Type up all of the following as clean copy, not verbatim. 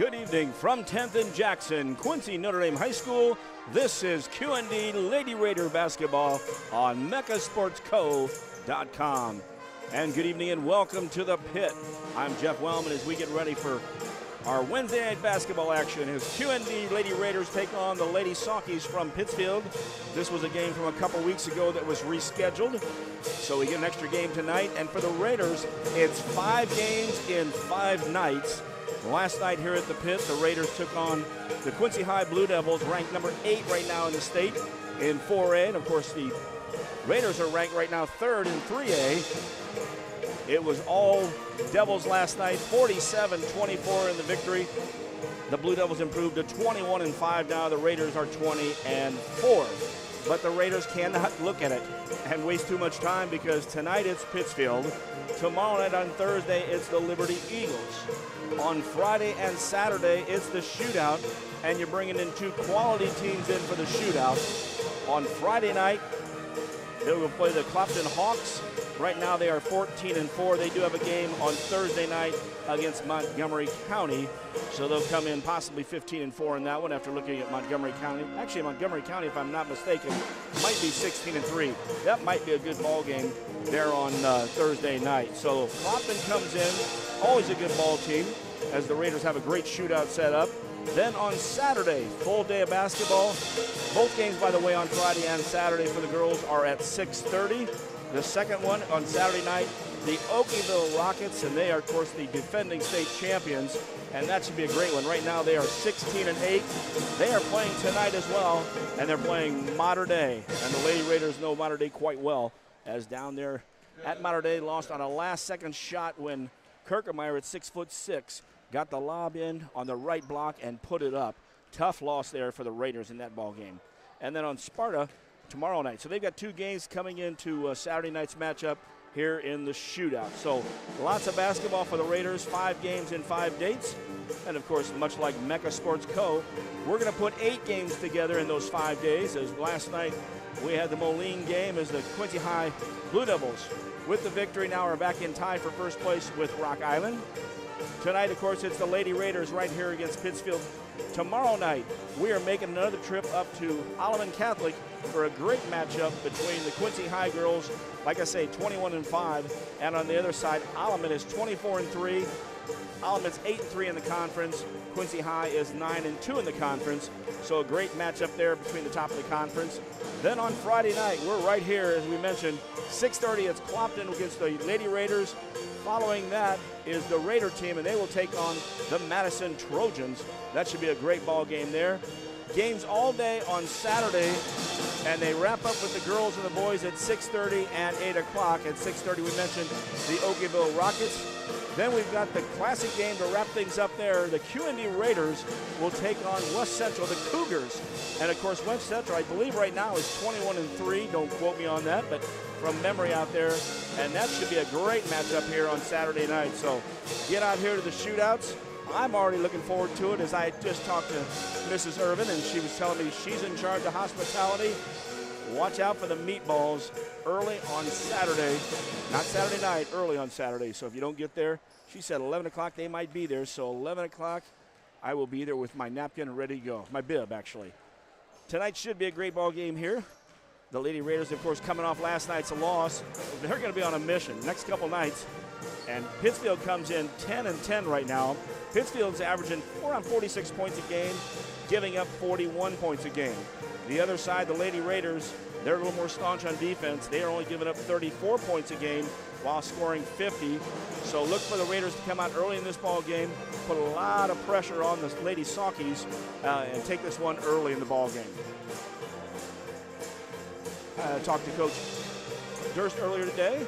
Good evening from 10th and Jackson, Quincy Notre Dame High School. This is QND Lady Raider basketball on MeccaSportsCo.com. And good evening and welcome to the pit. I'm Jeff Wellman as we get ready for our Wednesday night basketball action as QND Lady Raiders take on the Lady Saukees from Pittsfield. This was a game from a couple weeks ago that was rescheduled, so we get an extra game tonight. And for the Raiders, it's 5 games in 5 nights. Last night here at the pit, the Raiders took on the Quincy High Blue Devils, ranked number 8 right now in the state in 4A. And of course, the Raiders are ranked right now 3rd in 3A. It was all Devils last night, 47-24 in the victory. The Blue Devils improved to 21-5 now. The Raiders are 20-4. But the Raiders cannot look at it and waste too much time because tonight it's Pittsfield. Tomorrow night on Thursday, it's the Liberty Eagles. On Friday and Saturday, it's the shootout, and you're bringing in 2 quality teams in for the shootout. On Friday night, they will play the Clopton Hawks. Right now they are 14-4. They do have a game on Thursday night against Montgomery County, so they'll come in possibly 15-4 in that one after looking at Montgomery County. Actually, Montgomery County, if I'm not mistaken, might be 16-3. That might be a good ball game there on Thursday night. So Clopton comes in, always a good ball team, as the Raiders have a great shootout set up. Then on Saturday, full day of basketball. Both games, by the way, on Friday and Saturday for the girls are at 6:30. The second one on Saturday night, the Oakeyville Rockets, and they are, of course, the defending state champions, and that should be a great one. Right now they are 16-8. They are playing tonight as well, and they're playing Mater Dei, and the Lady Raiders know Mater Dei quite well, as down there at Mater Dei lost on a last-second shot when Kirkemeyer at 6'6" got the lob in on the right block and put it up. Tough loss there for the Raiders in that ball game. And then on Sparta tomorrow night. So they've got 2 games coming into Saturday night's matchup here in the shootout. So lots of basketball for the Raiders, 5 games in 5 dates. And of course, much like Mecca Sports Co., we're going to put 8 games together in those 5 days. As last night we had the Moline game as the Quincy High Blue Devils with the victory now are back in tie for first place with Rock Island. Tonight, of course, it's the Lady Raiders right here against Pittsfield. Tomorrow night, we are making another trip up to Alleman Catholic for a great matchup between the Quincy High girls, like I say, 21-5, and on the other side, Alleman is 24-3. Alleman's 8-3 in the conference. Quincy High is 9-2 in the conference. So a great matchup there between the top of the conference. Then on Friday night, we're right here, as we mentioned, 6:30, it's Clopton against the Lady Raiders. Following that is the Raider team, and they will take on the Madison Trojans. That should be a great ball game there. Games all day on Saturday, and they wrap up with the girls and the boys at 6:30 and 8 o'clock. At 6:30, we mentioned the Oakeyville Rockets. Then we've got the classic game to wrap things up there. The QND Raiders will take on West Central, the Cougars. And, of course, West Central, I believe right now, is 21-3. Don't quote me on that, but from memory out there. And that should be a great matchup here on Saturday night. So get out here to the shootouts. I'm already looking forward to it as I just talked to Mrs. Irvin, and she was telling me she's in charge of hospitality. Watch out for the meatballs early on Saturday. Not Saturday night, early on Saturday. So if you don't get there, she said 11 o'clock they might be there. So 11 o'clock, I will be there with my napkin ready to go. My bib, actually. Tonight should be a great ball game here. The Lady Raiders, of course, coming off last night's loss. They're going to be on a mission next couple nights. And Pittsfield comes in 10-10 right now. Pittsfield's averaging 46 points a game, giving up 41 points a game. The other side, the Lady Raiders, they're a little more staunch on defense. They are only giving up 34 points a game while scoring 50. So look for the Raiders to come out early in this ball game, put a lot of pressure on the Lady Saukees, and take this one early in the ball game. I talked to Coach Durst earlier today.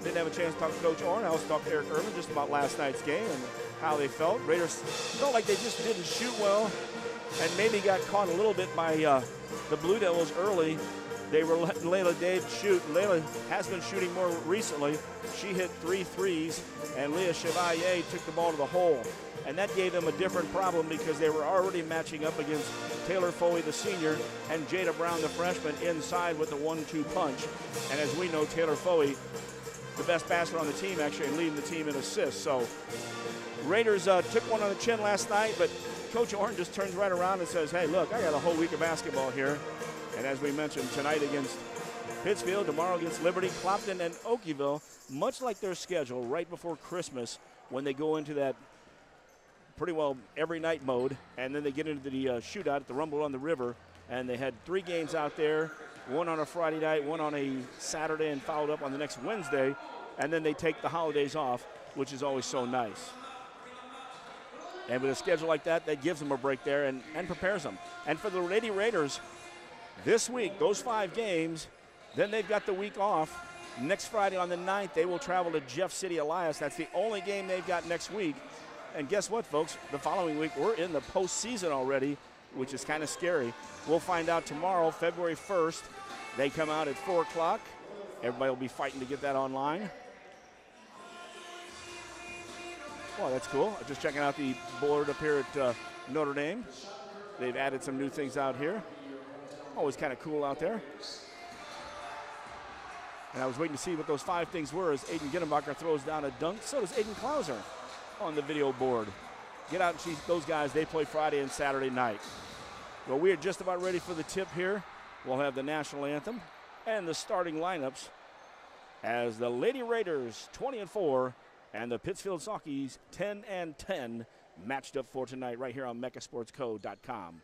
Didn't have a chance to talk to Coach Orr. I also talked to Eric Irvin just about last night's game and how they felt. Raiders felt like they just didn't shoot well and maybe got caught a little bit by the Blue Devils early. They were letting Layla Dave shoot. Layla has been shooting more recently. She hit 3 threes, and Leah Chevalier took the ball to the hole. And that gave them a different problem because they were already matching up against Taylor Foley, the senior, and Jada Brown, the freshman, inside with the 1-2 punch. And as we know, Taylor Foley the best basket on the team, actually, and leading the team in assists. So Raiders took one on the chin last night, but Coach Orton just turns right around and says, hey, look, I got a whole week of basketball here. And as we mentioned, tonight against Pittsfield, tomorrow against Liberty, Clopton, and Oakeyville, much like their schedule right before Christmas when they go into that pretty well every night mode, and then they get into the shootout at the Rumble on the River, and they had 3 games out there, one on a Friday night, one on a Saturday, and followed up on the next Wednesday, and then they take the holidays off, which is always so nice. And with a schedule like that, that gives them a break there and prepares them. And for the Lady Raiders, this week, those 5 games, then they've got the week off. Next Friday on the 9th, they will travel to Jeff City, Elias. That's the only game they've got next week. And guess what, folks? The following week, we're in the postseason already, which is kind of scary. We'll find out tomorrow, February 1st. They come out at 4 o'clock. Everybody will be fighting to get that online. Well, that's cool. Just checking out the board up here at Notre Dame. They've added some new things out here. Always kind of cool out there. And I was waiting to see what those 5 things were as Aiden Ginnebacher throws down a dunk. So does Aiden Klauser on the video board. Get out and see those guys. They play Friday and Saturday night. Well, we are just about ready for the tip here. We'll have the national anthem and the starting lineups as the Lady Raiders 20-4 and the Pittsfield Saukees 10-10 matched up for tonight right here on mechasportsco.com.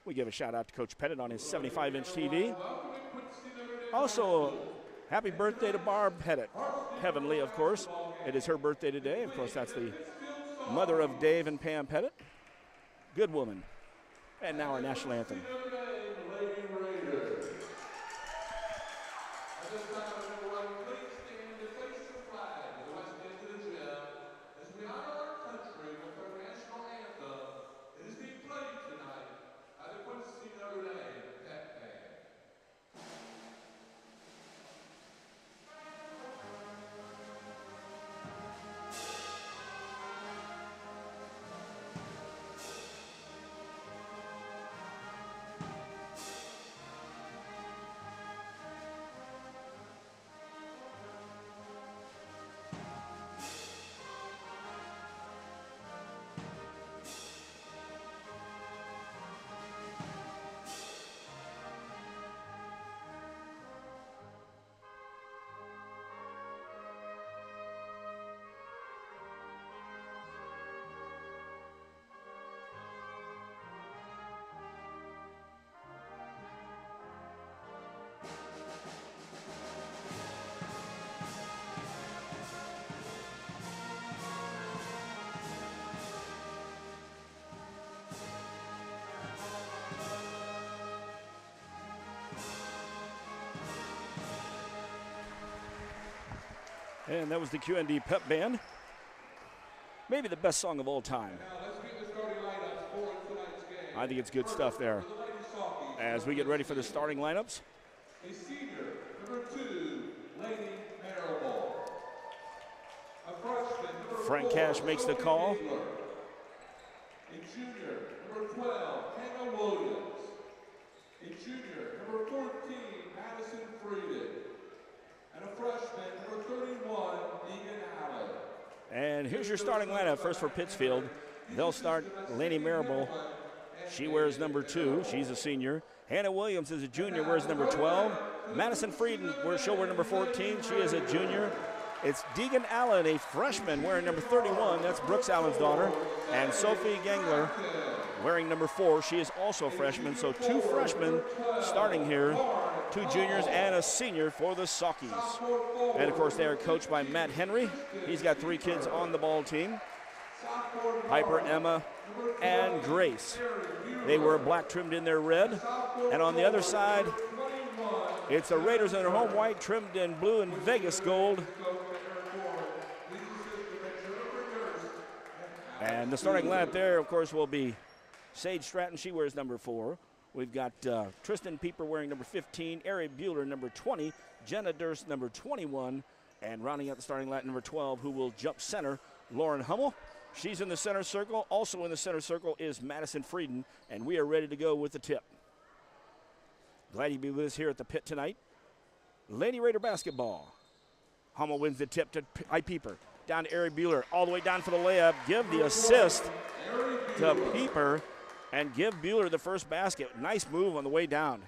We give a shout out to Coach Pettit on his 75-inch TV. Also, happy birthday to Barb Pettit. Heavenly, of course. It is her birthday today. Of course, that's the mother of Dave and Pam Pettit. Good woman. And now our national anthem. And that was the QND Pep Band. Maybe the best song of all time. I think it's good stuff there. As we get ready for the starting lineups. A senior, number 2, Lady Marable. A freshman, number Frank 4, Cash makes the call. A junior, number 12, Hannah Williams. A junior, number 14, Madison Frieden. And a freshman, number 31, Deegan Allen. And here's your starting lineup. First for Pittsfield, they'll start Laney Marable. She wears number 2. She's a senior. Hannah Williams is a junior, wears number 12. Madison Frieden, she'll wear number 14. She is a junior. It's Deegan Allen, a freshman, wearing number 31. That's Brooks Allen's daughter. And Sophie Gangler, wearing number 4. She is also a freshman. So 2 freshmen starting here, 2 juniors and a senior for the Saukees. And, of course, they are coached by Matt Henry. He's got 3 kids on the ball team. Piper, Emma, and Grace. They were black trimmed in their red. And on the other side, it's the Raiders in their home white trimmed in blue and Vegas gold. And the starting lineup there, of course, will be Sage Stratton. She wears number 4. We've got Tristan Pieper wearing number 15, Ari Bueller number 20, Jenna Durst number 21, and rounding out the starting line number 12, who will jump center, Lauren Hummel. She's in the center circle. Also in the center circle is Madison Frieden, and we are ready to go with the tip. Glad you be with us here at the pit tonight. Lady Raider basketball. Hummel wins the tip to Pieper. Down to Ari Bueller, all the way down for the layup. Give the assist to Pieper and give Bueller the first basket. Nice move on the way down.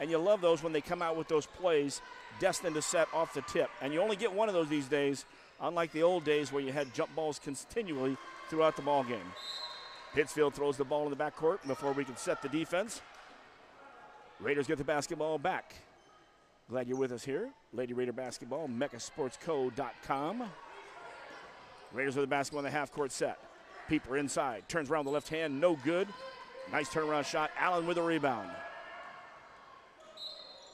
And you love those when they come out with those plays destined to set off the tip. And you only get one of those these days, unlike the old days where you had jump balls continually throughout the ball game. Pittsfield throws the ball in the backcourt before we can set the defense. Raiders get the basketball back. Glad you're with us here. Lady Raider basketball, meccasportsco.com. Raiders with the basketball in the half-court set. Pieper inside, turns around the left hand, no good. Nice turnaround shot. Allen with a rebound.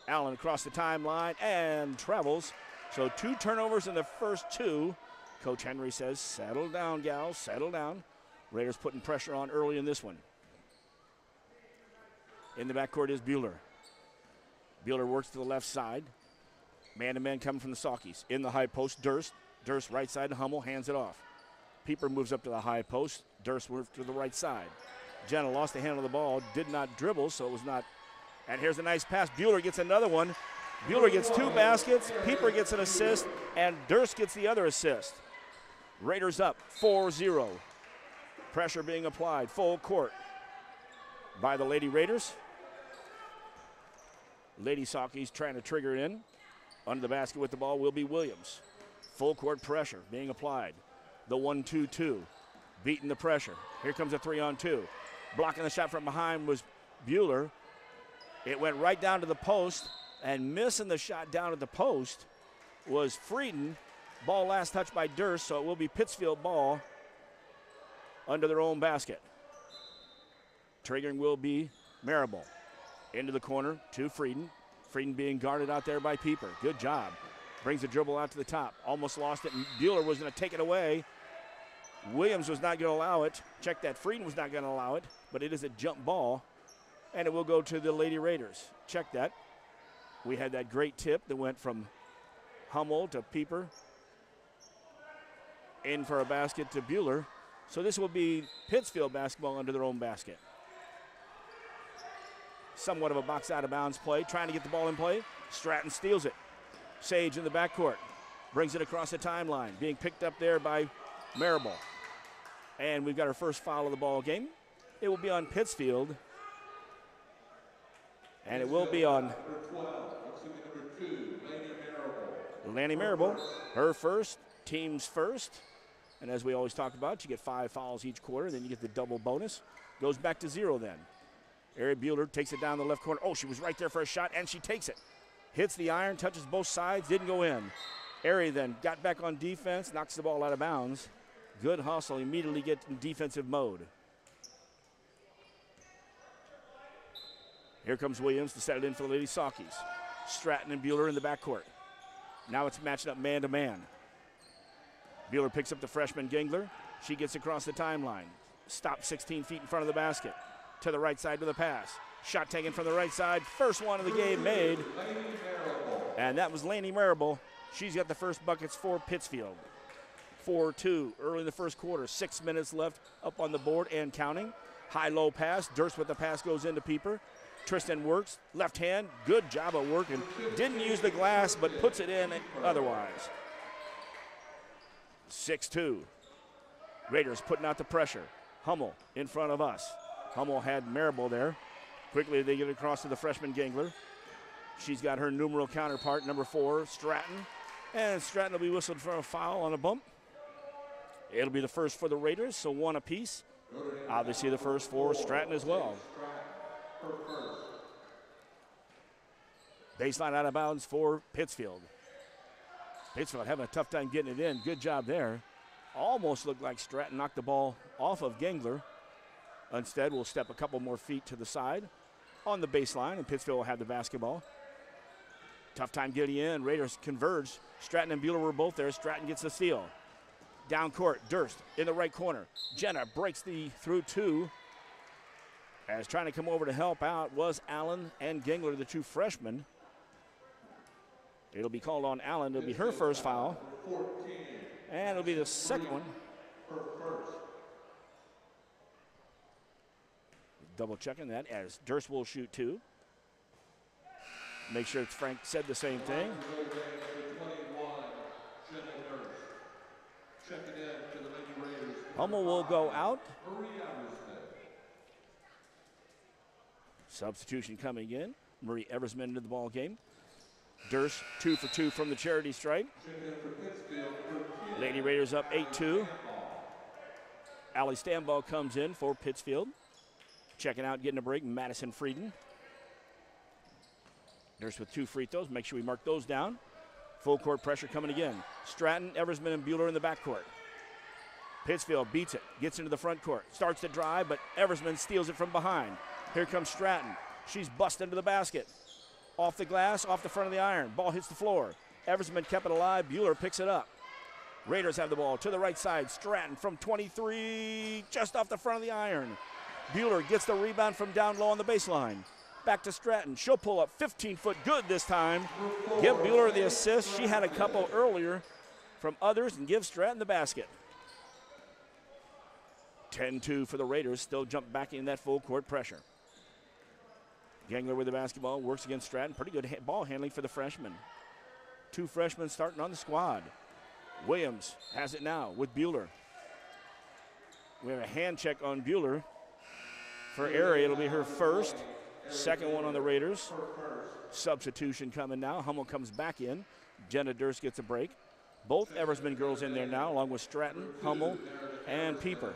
Allen across the timeline and travels. So 2 turnovers in the first 2. Coach Henry says, settle down, gals, settle down. Raiders putting pressure on early in this one. In the backcourt is Bueller. Bueller works to the left side. Man-to-man coming from the Saukees. In the high post, Durst. Durst right side to Hummel, hands it off. Pieper moves up to the high post. Durst moves to the right side. Jenna lost the handle of the ball, did not dribble, so it was not. And here's a nice pass. Bueller gets another one. Bueller gets 2 baskets. Pieper gets an assist, and Durst gets the other assist. Raiders up 4-0. Pressure being applied, full court by the Lady Raiders. Lady Saukees trying to trigger it in. Under the basket with the ball will be Williams. Full court pressure being applied. The 1-2-2, beating the pressure. Here comes a 3-on-2. Blocking the shot from behind was Bueller. It went right down to the post, and missing the shot down at the post was Frieden. Ball last touched by Durst, so it will be Pittsfield ball under their own basket. Triggering will be Marable. Into the corner to Frieden. Frieden being guarded out there by Pieper. Good job. Brings the dribble out to the top. Almost lost it, and Bueller was going to take it away. Williams was not going to allow it. Check that. Frieden was not going to allow it, but it is a jump ball, and it will go to the Lady Raiders. Check that. We had that great tip that went from Hummel to Pieper. In for a basket to Bueller. So this will be Pittsfield basketball under their own basket. Somewhat of a box out of bounds play. Trying to get the ball in play. Stratton steals it. Sage in the backcourt. Brings it across the timeline. Being picked up there by Marable. And we've got our first foul of the ball game. It will be on Pittsfield. And it will be on Lanny Marable. Her first, team's first. And as we always talk about, you get 5 fouls each quarter, then you get the double bonus. Goes back to 0 then. Ari Bueller takes it down the left corner. Oh, she was right there for a shot, and she takes it. Hits the iron, touches both sides, didn't go in. Ari then got back on defense, knocks the ball out of bounds. Good hustle, immediately get in defensive mode. Here comes Williams to set it in for the Lady Saukees. Stratton and Bueller in the backcourt. Now it's matching up man-to-man. Bueller picks up the freshman Gengler. She gets across the timeline. Stops 16 feet in front of the basket. To the right side with a pass. Shot taken from the right side. First one of the game made. And that was Laney Marable. She's got the first buckets for Pittsfield. 4-2 early in the first quarter. 6 minutes left up on the board and counting. High-low pass. Durst with the pass goes into Pieper. Tristan works. Left hand. Good job of working. Didn't use the glass, but puts it in otherwise. 6-2. Raiders putting out the pressure. Hummel in front of us. Hummel had Marable there. Quickly they get across to the freshman Gengler. She's got her numeral counterpart, number 4, Stratton. And Stratton will be whistled for a foul on a bump. It'll be the first for the Raiders, so 1 apiece. Obviously the first for Stratton as well. Baseline out of bounds for Pittsfield. Pittsfield having a tough time getting it in. Good job there. Almost looked like Stratton knocked the ball off of Gengler. Instead, we'll step a couple more feet to the side on the baseline, and Pittsfield will have the basketball. Tough time getting in. Raiders converge. Stratton and Bueller were both there. Stratton gets the steal. Down court, Durst in the right corner. Jenna breaks the through 2. As trying to come over to help out was Allen and Gengler, the 2 freshmen. It'll be called on Allen. It'll be her first foul. And it'll be the second one. Double checking that as Durst will shoot 2. Make sure Frank said the same thing. to the Lady Raiders. Hummel will go out. Marie Eversman. Substitution coming in. Marie Eversman into the ball game. Durst 2 for 2 from the charity stripe. For Pittsfield, Lady Raiders up 8-2. Allie Stamball comes in for Pittsfield. Checking out, getting a break, Madison Frieden. Durst with 2 free throws. Make sure we mark those down. Full court pressure coming again. Stratton, Eversman, and Bueller in the backcourt. Pittsfield beats it, gets into the front court, starts to drive, but Eversman steals it from behind. Here comes Stratton. She's busted into the basket. Off the glass, off the front of the iron. Ball hits the floor. Eversman kept it alive. Bueller picks it up. Raiders have the ball to the right side. Stratton from 23, just off the front of the iron. Bueller gets the rebound from down low on the baseline. Back to Stratton. She'll pull up 15-foot good this time. Give Bueller the assist. She had a couple earlier from others and give Stratton the basket. 10-2 for the Raiders. Still jump back in that full court pressure. Gangler with the basketball. Works against Stratton. Pretty good ball handling for the freshman. 2 freshmen starting on the squad. Williams has it now with Bueller. We have a hand check on Bueller. For Airy, it'll be her first. Second one on the Raiders. Substitution coming now. Hummel comes back in. Jenna Durst gets a break. Both Eversman girls in there now, along with Stratton, Hummel, and Pieper.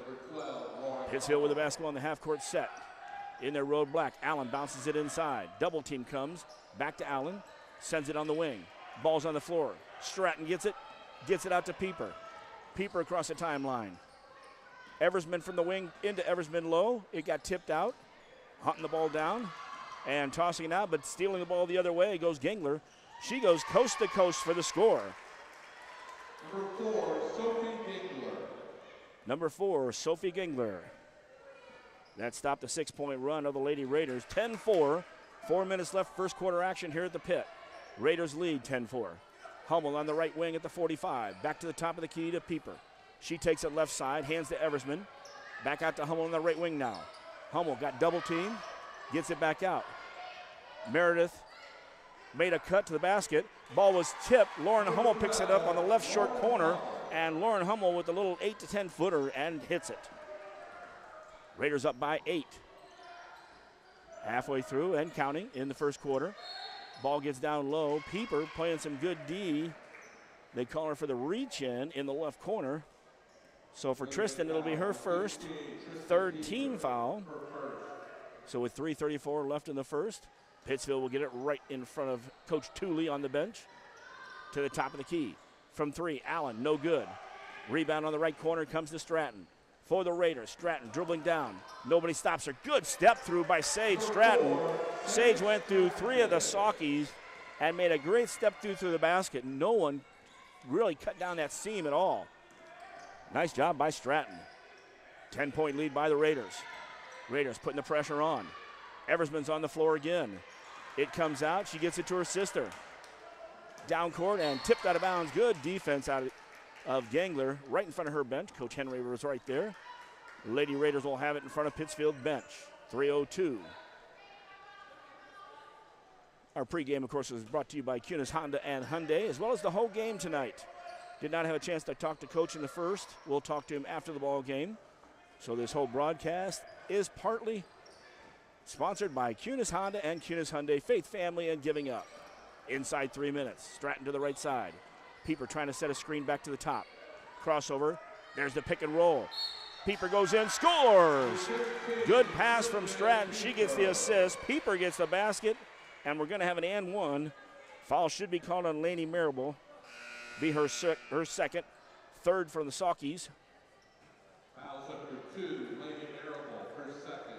Pittsfield with the basketball in the half-court set. In their road black. Allen bounces it inside. Double team comes. Back to Allen. Sends it on the wing. Ball's on the floor. Stratton gets it out to Pieper. Pieper across the timeline. Eversman from the wing into Eversman low. It got tipped out. Hunting the ball down and tossing it out, but stealing the ball the other way goes Gangler. She goes coast to coast for the score. Number 4, Sophie Gingler. Number 4, Sophie Gingler. That stopped the 6-point run of the Lady Raiders. 10-4. 4 minutes left, first quarter action here at the pit. Raiders lead 10-4. Hummel on the right wing at the 45. Back to the top of the key to Pieper. She takes it left side, hands to Eversman. Back out to Hummel on the right wing now. Hummel got double teamed, gets it back out. Meredith made a cut to the basket. Ball was tipped. Lauren Hummel picks it up on the left short corner, and Lauren Hummel with a little 8 to 10 footer and hits it. Raiders up by 8. Halfway through and counting in the first quarter. Ball gets down low. Pieper playing some good D. They call her for the reach in the left corner. So for Tristan, it'll be her first, 3rd team foul. So with 3:34 left in the first, Pittsfield will get it right in front of Coach Tooley on the bench. To the top of the key. From 3, Allen, no good. Rebound on the right corner comes to Stratton. For the Raiders, Stratton dribbling down. Nobody stops her. Good step through by Sage Stratton. Sage went through 3 of the Saukees and made a great step through the basket. No one really cut down that seam at all. Nice job by Stratton. 10-point lead by the Raiders. Raiders putting the pressure on. Eversman's on the floor again. It comes out. She gets it to her sister. Down court and tipped out of bounds. Good defense out of Gangler right in front of her bench. Coach Henry was right there. Lady Raiders will have it in front of Pittsfield bench. 3:02. Our pregame, of course, is brought to you by Kunis Honda and Hyundai, as well as the whole game tonight. Did not have a chance to talk to Coach in the first. We'll talk to him after the ball game. So this whole broadcast is partly sponsored by Kunis Honda and Kunis Hyundai, Faith Family, and Giving Up. Inside 3 minutes. Stratton to the right side. Pieper trying to set a screen back to the top. Crossover. There's the pick and roll. Pieper goes in, scores! Good pass from Stratton. She gets the assist. Pieper gets the basket, and we're going to have an and one. Foul should be called on Lainey Marable. Be her second, 3rd from the Saukees. Fouls number 2, Lady Marable, her second.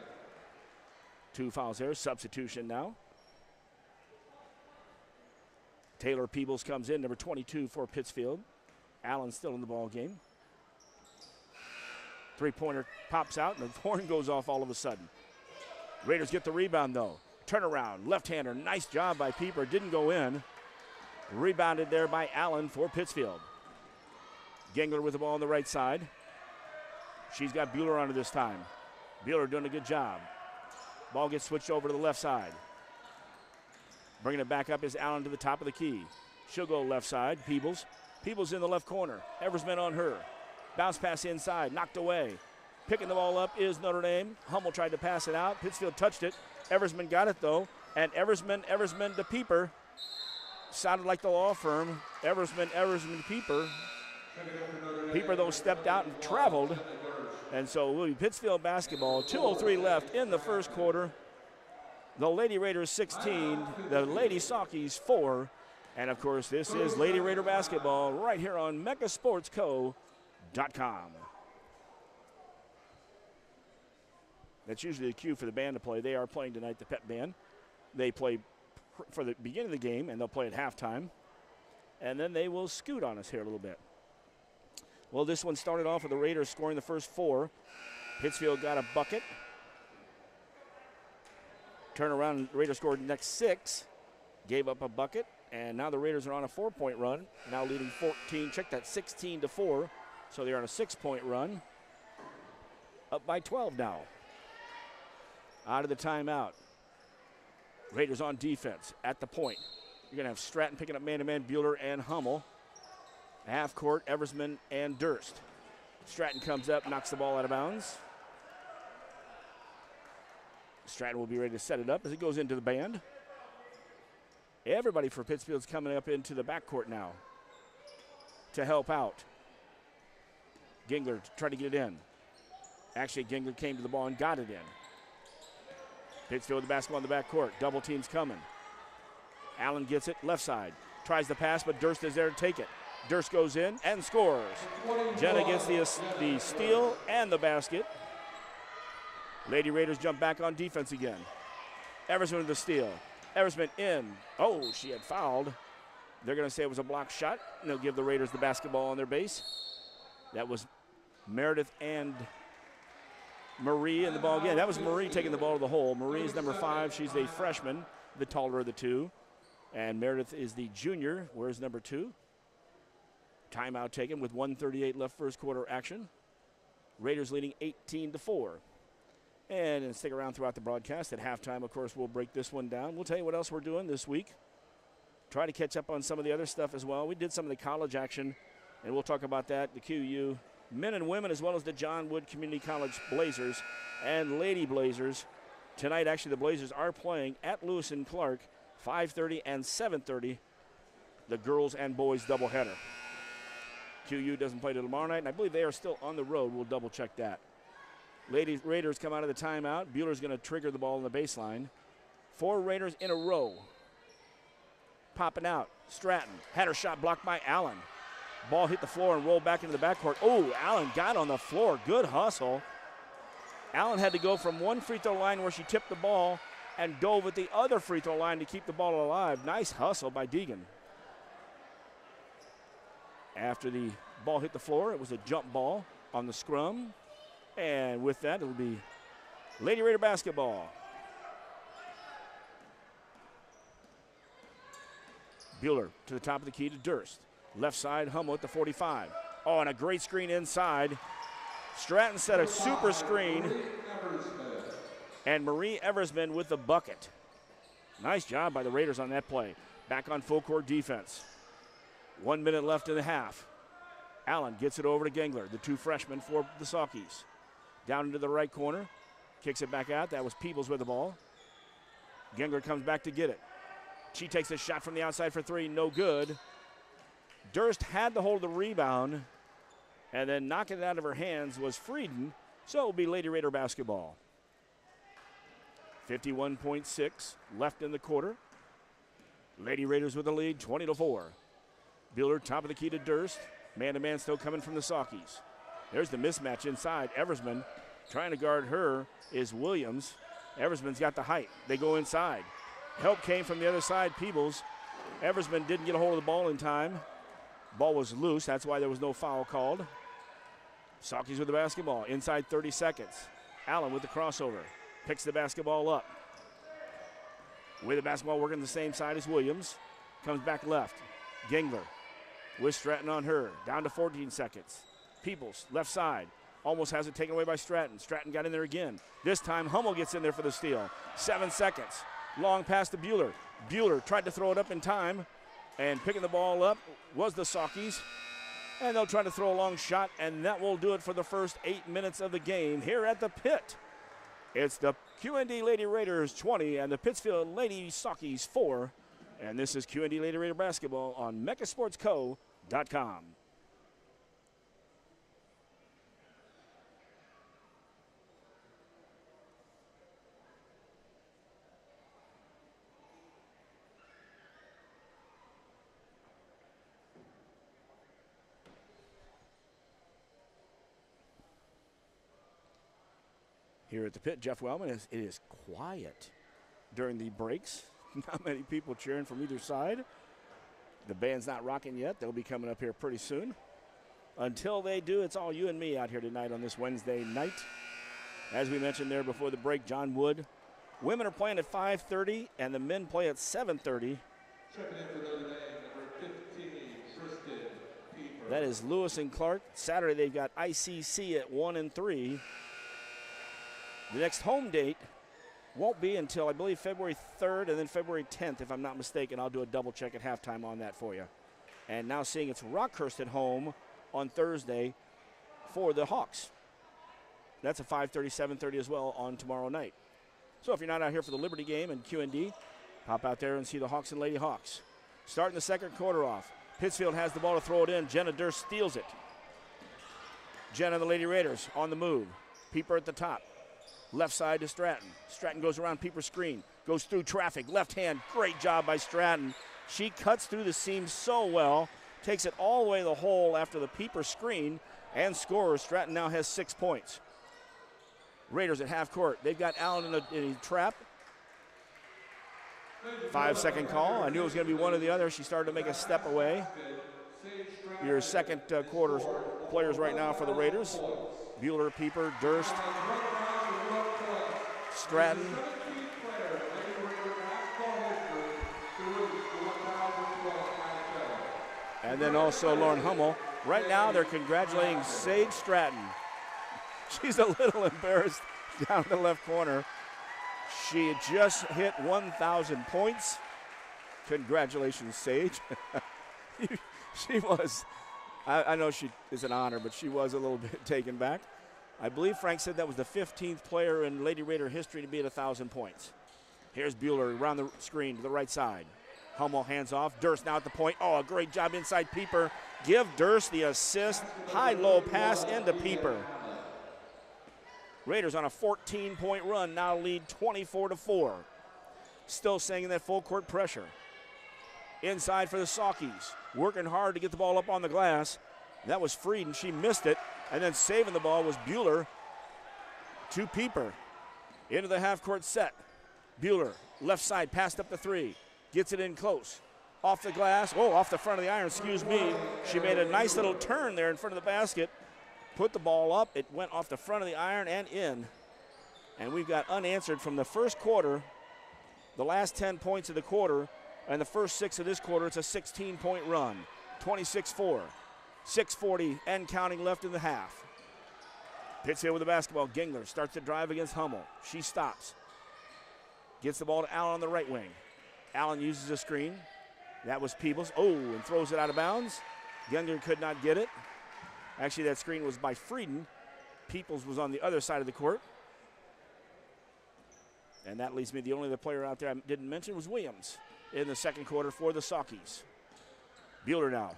2 fouls there. Substitution now. Taylor Peebles comes in, number 22 for Pittsfield. Allen still in the ball game. 3-pointer pops out, and the horn goes off all of a sudden. Raiders get the rebound, though. Turnaround, left-hander. Nice job by Pieper. Didn't go in. Rebounded there by Allen for Pittsfield. Gangler with the ball on the right side. She's got Bueller on her this time. Bueller doing a good job. Ball gets switched over to the left side. Bringing it back up is Allen to the top of the key. She'll go left side. Peebles in the left corner. Eversman on her. Bounce pass inside, knocked away. Picking the ball up is Notre Dame. Hummel tried to pass it out. Pittsfield touched it. Eversman got it, though. And Eversman to Pieper. Sounded like the law firm. Eversman to Pieper. Pieper, though, stepped out and traveled. And so will be Pittsfield basketball. 2:03 left in the first quarter. The Lady Raiders 16, the Lady Saukees 4. And, of course, this is Lady Raider basketball right here on MegaSportsCo.com. That's usually the cue for the band to play. They are playing tonight, the Pep Band. They play for the beginning of the game, and they'll play at halftime. And then they will scoot on us here a little bit. Well, this one started off with the Raiders scoring the first 4. Pittsfield got a bucket. Turn around, Raiders scored the next 6. Gave up a bucket. And now the Raiders are on a 4-point run. Now leading 14, check that, 16-4. So they're on a 6-point run. Up by 12 now. Out of the timeout. Raiders on defense at the point. You're going to have Stratton picking up man-to-man, Bueller and Hummel. Half court, Eversman and Durst. Stratton comes up, knocks the ball out of bounds. Stratton will be ready to set it up as it goes into the band. Everybody for Pittsfield's coming up into the backcourt now to help out. Gingler tried to get it in. Actually, Gingler came to the ball and got it in. Pittsfield with the basketball in the backcourt. Double team's coming. Allen gets it left side. Tries the pass, but Durst is there to take it. Durst goes in and scores. Jenna gets the steal and the basket. Lady Raiders jump back on defense again. Eversman with the steal. Eversman in. Oh, she had fouled. They're going to say it was a block shot, and they'll give the Raiders the basketball on their base. That was Meredith and Marie in the ball again. That was Marie taking the ball to the hole. Marie is number 5. She's a freshman, the taller of the two. And Meredith is the junior. Where's number 2? Timeout taken with 1:38 left first quarter action. Raiders leading 18-4. And stick around throughout the broadcast. At halftime, of course, we'll break this one down. We'll tell you what else we're doing this week. Try to catch up on some of the other stuff as well. We did some of the college action, and we'll talk about that, the QU men and women, as well as the John Wood Community College Blazers and Lady Blazers. Tonight, actually, the Blazers are playing at Lewis and Clark, 5:30 and 7:30, the girls and boys doubleheader. QU doesn't play till tomorrow night, and I believe they are still on the road. We'll double-check that. Ladies Raiders come out of the timeout. Bueller's going to trigger the ball on the baseline. 4 Raiders in a row. Popping out. Stratton had her shot blocked by Allen. Ball hit the floor and rolled back into the backcourt. Oh, Allen got on the floor. Good hustle. Allen had to go from one free throw line where she tipped the ball and dove at the other free throw line to keep the ball alive. Nice hustle by Deegan. After the ball hit the floor, it was a jump ball on the scrum. And with that, it'll be Lady Raider basketball. Bueller to the top of the key to Durst. Left side, Hummel at the 45. Oh, and a great screen inside. Stratton set a super screen. And Marie Eversman with the bucket. Nice job by the Raiders on that play. Back on full court defense. 1 minute left in the half. Allen gets it over to Gengler, the 2 freshmen for the Saukees. Down into the right corner. Kicks it back out. That was Peebles with the ball. Gengler comes back to get it. She takes a shot from the outside for 3. No good. Durst had the hold of the rebound. And then knocking it out of her hands was Frieden. So it will be Lady Raider basketball. 51.6 left in the quarter. Lady Raiders with the lead, 20-4. Bueller, top of the key to Durst. Man-to-man still coming from the Saukees. There's the mismatch inside. Eversman trying to guard her is Williams. Eversman's got the height. They go inside. Help came from the other side, Peebles. Eversman didn't get a hold of the ball in time. Ball was loose. That's why there was no foul called. Saukees with the basketball. Inside 30 seconds. Allen with the crossover. Picks the basketball up. With the basketball working the same side as Williams. Comes back left. Gengler with Stratton on her. Down to 14 seconds. Peebles, left side. Almost has it taken away by Stratton. Stratton got in there again. This time Hummel gets in there for the steal. 7 seconds. Long pass to Bueller. Bueller tried to throw it up in time. And picking the ball up was the Saukees. And they'll try to throw a long shot, and that will do it for the first 8 minutes of the game here at the Pit. It's the QND Lady Raiders 20 and the Pittsfield Lady Saukees 4. And this is QND Lady Raider basketball on mechasportsco.com. Here at the Pit, Jeff Wellman, it is quiet during the breaks. Not many people cheering from either side. The band's not rocking yet. They'll be coming up here pretty soon. Until they do, it's all you and me out here tonight on this Wednesday night. As we mentioned there before the break, John Wood. Women are playing at 5:30, and the men play at 7:30. That is Lewis and Clark. Saturday, they've got ICC at 1 and 3. The next home date won't be until, I believe, February 3rd and then February 10th, if I'm not mistaken. I'll do a double check at halftime on that for you. And now seeing it's Rockhurst at home on Thursday for the Hawks. That's a 5:30, 7:30 as well on tomorrow night. So if you're not out here for the Liberty game and QND, pop out there and see the Hawks and Lady Hawks. Starting the second quarter off. Pittsfield has the ball to throw it in. Jenna Durst steals it. Jenna and the Lady Raiders on the move. Peeper at the top. Left side to Stratton. Stratton goes around Peeper's screen. Goes through traffic. Left hand. Great job by Stratton. She cuts through the seam so well. Takes it all the way to the hole after the Peeper screen and scores. Stratton now has 6 points. Raiders at half court. They've got Allen in a trap. 5-second call. I knew it was going to be one or the other. She started to make a step away. Your second quarter players right now for the Raiders. Bueller, Peeper, Durst, Stratton. And then also Lauren Hummel. Right now they're congratulating Sage Stratton. She's a little embarrassed down in the left corner. She had just hit 1,000 points. Congratulations, Sage. She was, I know she is an honor, but she was a little bit taken back. I believe Frank said that was the 15th player in Lady Raider history to be at 1,000 points. Here's Bueller around the screen to the right side. Hummel hands off. Durst now at the point. Oh, a great job inside Peeper. Give Durst the assist. High-low pass into Peeper. Raiders on a 14-point run, now lead 24-4. Still staying in that full court pressure. Inside for the Saukees. Working hard to get the ball up on the glass. That was Frieden. She missed it. And then saving the ball was Bueller to Peeper. Into the half-court set. Bueller, left side, passed up the three. Gets it in close. Off the glass. Oh, off the front of the iron, excuse me. She made a nice little turn there in front of the basket. Put the ball up. It went off the front of the iron and in. And we've got unanswered from the first quarter, the last 10 points of the quarter, and the first 6 of this quarter. It's a 16-point run. 26-4. 6:40 and counting left in the half. Pittsfield with the basketball. Gingler starts to drive against Hummel. She stops. Gets the ball to Allen on the right wing. Allen uses a screen. That was Peebles. Oh, and throws it out of bounds. Gingler could not get it. Actually, that screen was by Frieden. Peebles was on the other side of the court. And that leaves me, the only other player out there I didn't mention was Williams in the second quarter for the Saukees. Bueller now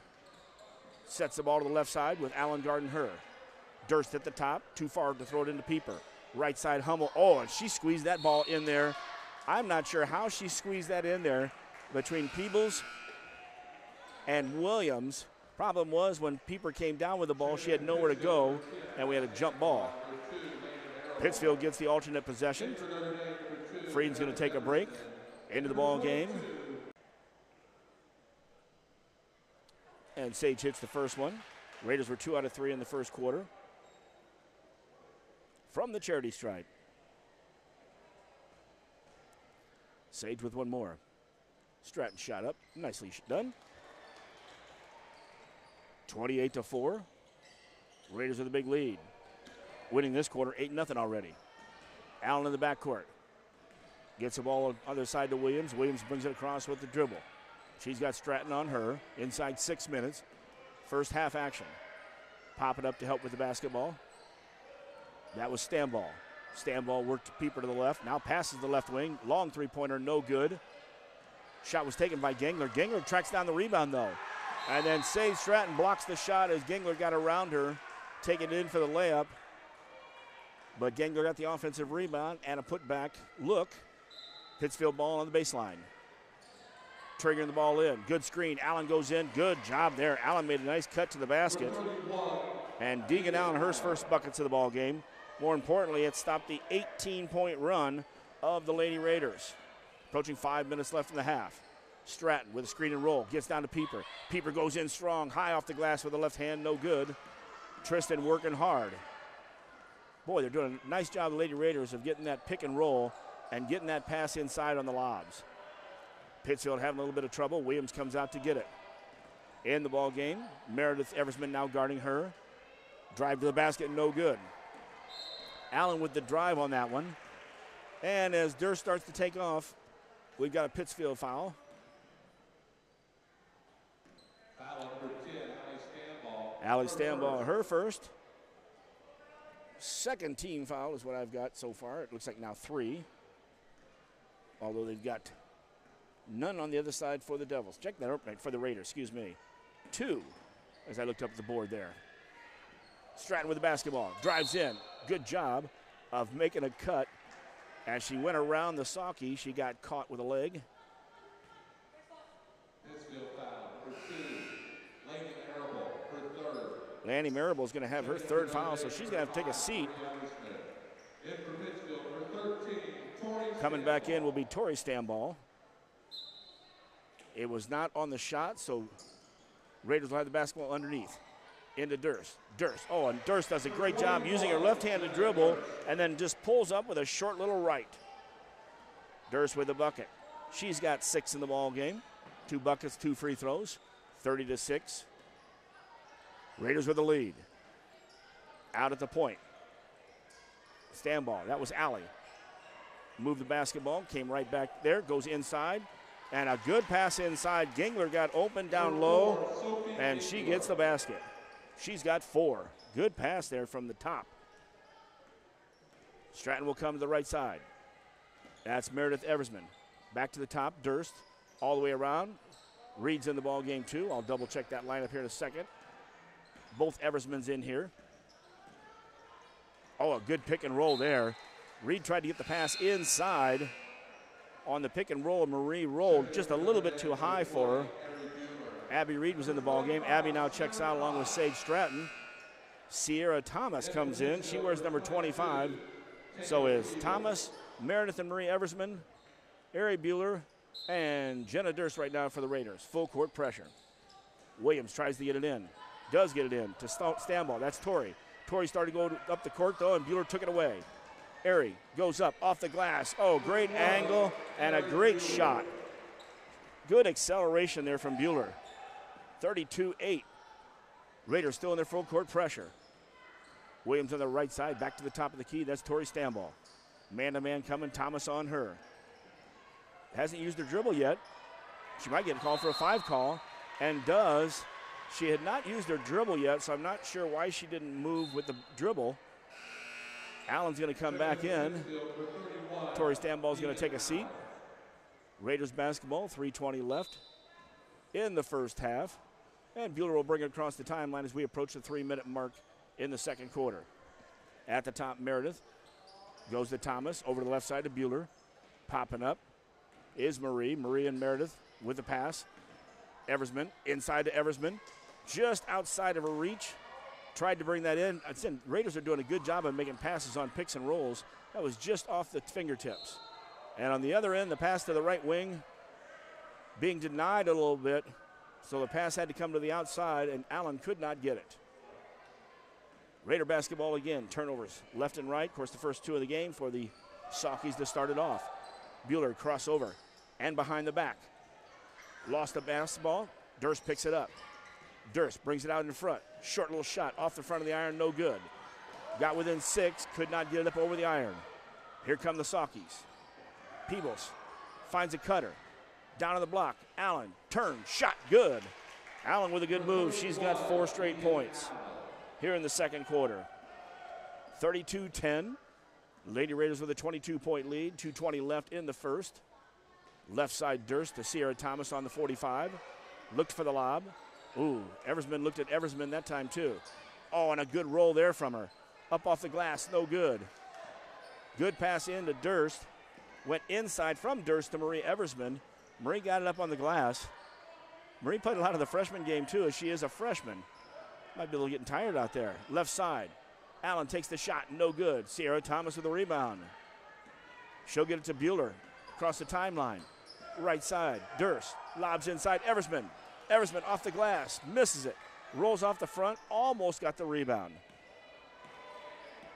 sets the ball to the left side with Allen guarding her. Durst at the top, too far to throw it into Peeper. Right side, Hummel. Oh, and she squeezed that ball in there. I'm not sure how she squeezed that in there between Peebles and Williams. Problem was when Peeper came down with the ball, she had nowhere to go, and we had a jump ball. Pittsfield gets the alternate possession. Frieden's going to take a break into the ball game. And Sage hits the first one. Raiders were 2 out of 3 in the first quarter. From the charity stripe. Sage with one more. Stratton shot up. Nicely done. 28-4. Raiders with a big lead. Winning this quarter 8-0 already. Allen in the backcourt. Gets the ball on the other side to Williams. Williams brings it across with the dribble. She's got Stratton on her. Inside 6 minutes. First half action. Pop it up to help with the basketball. That was Stanball. Stanball worked Pieper to the left. Now passes the left wing. Long three-pointer, no good. Shot was taken by Gangler. Gangler tracks down the rebound, though. And then Sage Stratton blocks the shot as Gangler got around her, taking it in for the layup. But Gangler got the offensive rebound and a putback look. Pittsfield ball on the baseline. Triggering the ball in. Good screen. Allen goes in. Good job there. Allen made a nice cut to the basket. And Deegan Allen, her first buckets of the ball game. More importantly, it stopped the 18-point run of the Lady Raiders. Approaching 5 minutes left in the half. Stratton with a screen and roll. Gets down to Pieper. Pieper goes in strong. High off the glass with the left hand. No good. Tristan working hard. Boy, they're doing a nice job, the Lady Raiders, of getting that pick and roll and getting that pass inside on the lobs. Pittsfield having a little bit of trouble. Williams comes out to get it. In the ball game, Meredith Eversman now guarding her. Drive to the basket, no good. Allen with the drive on that one. And as Durst starts to take off, we've got a Pittsfield foul. Foul number 10, Allie Stanball, her first. Second team foul is what I've got so far. It looks like now 3. Although they've got none on the other side for the Devils. Check that out, for the Raiders, excuse me. 2, as I looked up the board there. Stratton with the basketball, drives in. Good job of making a cut. As she went around the Saukees, she got caught with a leg. Pittsfield foul number 2, Laney Marable, her third. Lanny Marable is going to have her third foul, so she's going to have to take a seat. In for Pittsfield, her 13, Tori Coming back in will be Tori Stanball. It was not on the shot, so Raiders will have the basketball underneath. Into Durst. And Durst does a great job using her left-handed dribble and then just pulls up with a short little right. Durst with the bucket. She's got 6 in the ball game. 2 buckets, 2 free throws. 30-6. Raiders with the lead. Out at the point. Stanball. That was Allie. Moved the basketball. Came right back there. Goes inside. And a good pass inside. Gangler got open down low. And she gets the basket. She's got 4. Good pass there from the top. Stratton will come to the right side. That's Meredith Eversman. Back to the top. Durst all the way around. Reed's in the ball game too. I'll double check that lineup here in a second. Both Eversmans in here. Oh, a good pick and roll there. Reed tried to get the pass inside on the pick and roll. Marie rolled just a little bit too high for her. Abby Reed was in the ball game. Abby now checks out along with Sage Stratton. Sierra Thomas comes in. She wears number 25. So is Thomas, Meredith and Marie Eversman, Ari Bueller, and Jenna Durst right now for the Raiders. Full court pressure. Williams tries to get it in. Does get it in to Stanball. That's Tori. Tori started to go up the court, though, and Bueller took it away. Ari goes up off the glass. Oh, great angle and a great shot. Good acceleration there from Bueller. 32-8. Raiders still in their full court pressure. Williams on the right side, back to the top of the key. That's Tori Stanball. Man-to-man coming, Thomas on her. Hasn't used her dribble yet. She might get a call for a 5 call, and does. She had not used her dribble yet, so I'm not sure why she didn't move with the dribble. Allen's going to come back in. Tori Stanball's going to take a seat. Raiders basketball, 3:20 left in the first half. And Bueller will bring it across the timeline as we approach the 3-minute mark in the second quarter. At the top, Meredith. Goes to Thomas, over to the left side to Bueller. Popping up is Marie. Marie and Meredith with the pass. Eversman, inside to Eversman. Just outside of her reach. Tried to bring that in. Raiders are doing a good job of making passes on picks and rolls. That was just off the fingertips. And on the other end, the pass to the right wing being denied a little bit. So the pass had to come to the outside, and Allen could not get it. Raider basketball again. Turnovers left and right. Of course, the first 2 of the game for the Saukees to start it off. Bueller crossover and behind the back. Lost the basketball. Durst picks it up. Durst brings it out in front. Short little shot off the front of the iron, no good. Got within 6, could not get it up over the iron. Here come the Saukees. Peebles finds a cutter. Down on the block. Allen, turn, shot, good. Allen with a good move. She's got 4 straight points here in the second quarter. 32-10. Lady Raiders with a 22-point lead. 2:20 left in the first. Left side Durst to Sierra Thomas on the 45. Looked for the lob. Ooh, Eversman looked at Eversman that time too. Oh, and a good roll there from her. Up off the glass, no good. Good pass in to Durst. Went inside from Durst to Marie Eversman. Marie got it up on the glass. Marie played a lot of the freshman game too, as she is a freshman. Might be a little getting tired out there. Left side. Allen takes the shot, no good. Sierra Thomas with the rebound. She'll get it to Bueller across the timeline. Right side, Durst lobs inside Eversman. Eversman off the glass, misses it. Rolls off the front, almost got the rebound.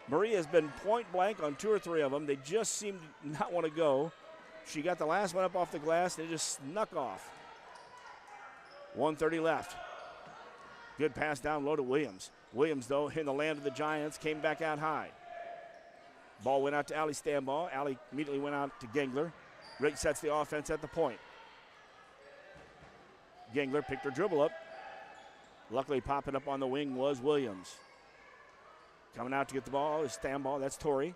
Marie has been point blank on 2 or 3 of them. They just seem to not want to go. She got the last one up off the glass, and it just snuck off. 1:30 left. Good pass down low to Williams. Williams, though, in the land of the Giants, came back out high. Ball went out to Allie Stambaugh. Allie immediately went out to Gengler. Rick sets the offense at the point. Gengler picked her dribble up. Luckily, popping up on the wing was Williams. Coming out to get the ball is Stambaugh. That's Torrey.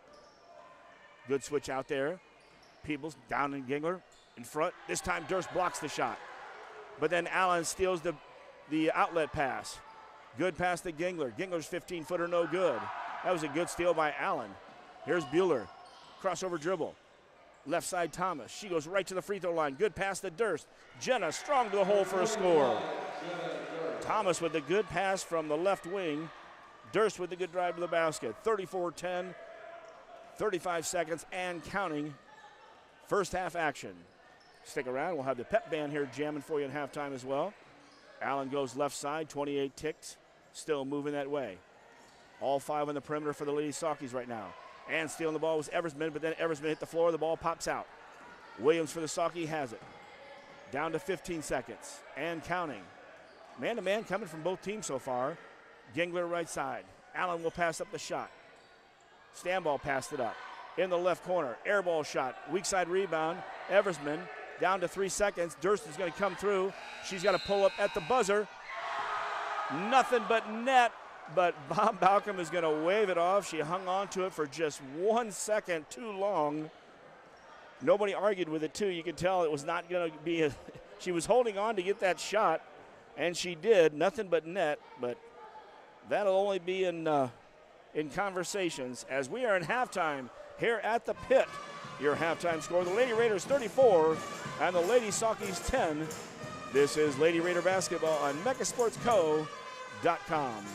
Good switch out there. Peebles down in Gengler in front. This time Durst blocks the shot. But then Allen steals the outlet pass. Good pass to Gengler. Gengler's 15-footer, no good. That was a good steal by Allen. Here's Bueller. Crossover dribble. Left side Thomas. She goes right to the free throw line. Good pass to Durst. Jenna strong to the hole for a score. Thomas with the good pass from the left wing. Durst with the good drive to the basket. 34-10. 35 seconds and counting. First half action. Stick around. We'll have the pep band here jamming for you at halftime as well. Allen goes left side. 28 ticks. Still moving that way. All 5 on the perimeter for the Lady Saukees right now. And stealing the ball was Eversman, but then Eversman hit the floor. The ball pops out. Williams for the Saukees has it. Down to 15 seconds and counting. Man-to-man coming from both teams so far. Gengler right side. Allen will pass up the shot. Stambaugh passed it up. In the left corner. Air ball shot. Weak side rebound. Eversman down to 3 seconds. Durst is going to come through. She's got to pull up at the buzzer. Nothing but net. But Bob Balcom is going to wave it off. She hung on to it for just 1 second too long. Nobody argued with it, too. You could tell it was not going to be she was holding on to get that shot, and she did. Nothing but net, but that'll only be in conversations as we are in halftime here at the Pit. Your halftime score, the Lady Raiders 34 and the Lady Saukees 10. This is Lady Raider basketball on megasportsco.com.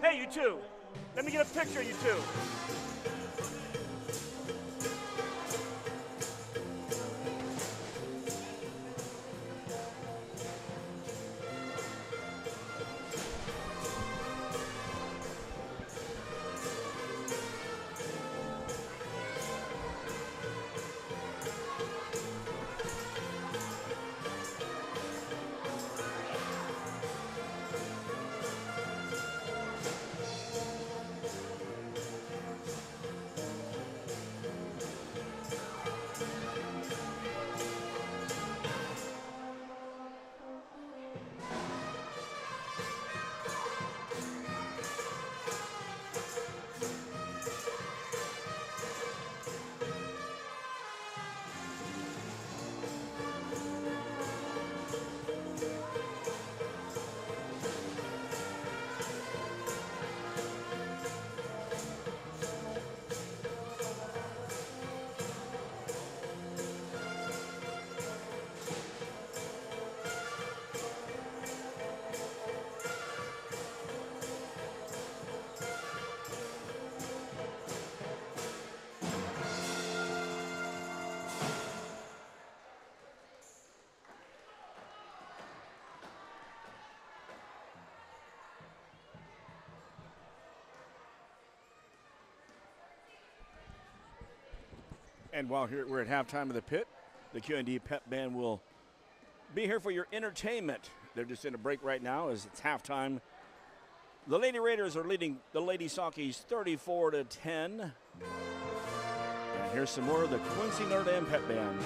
Hey, you two. Let me get a picture of you two. And while we're at halftime of the Pit, The QND Pep Band will be here for your entertainment. They're just in a break right now as it's halftime. The Lady Raiders are leading the Lady Saukees 34-10. And here's some more of the Quincy Notre Dame Pep Band.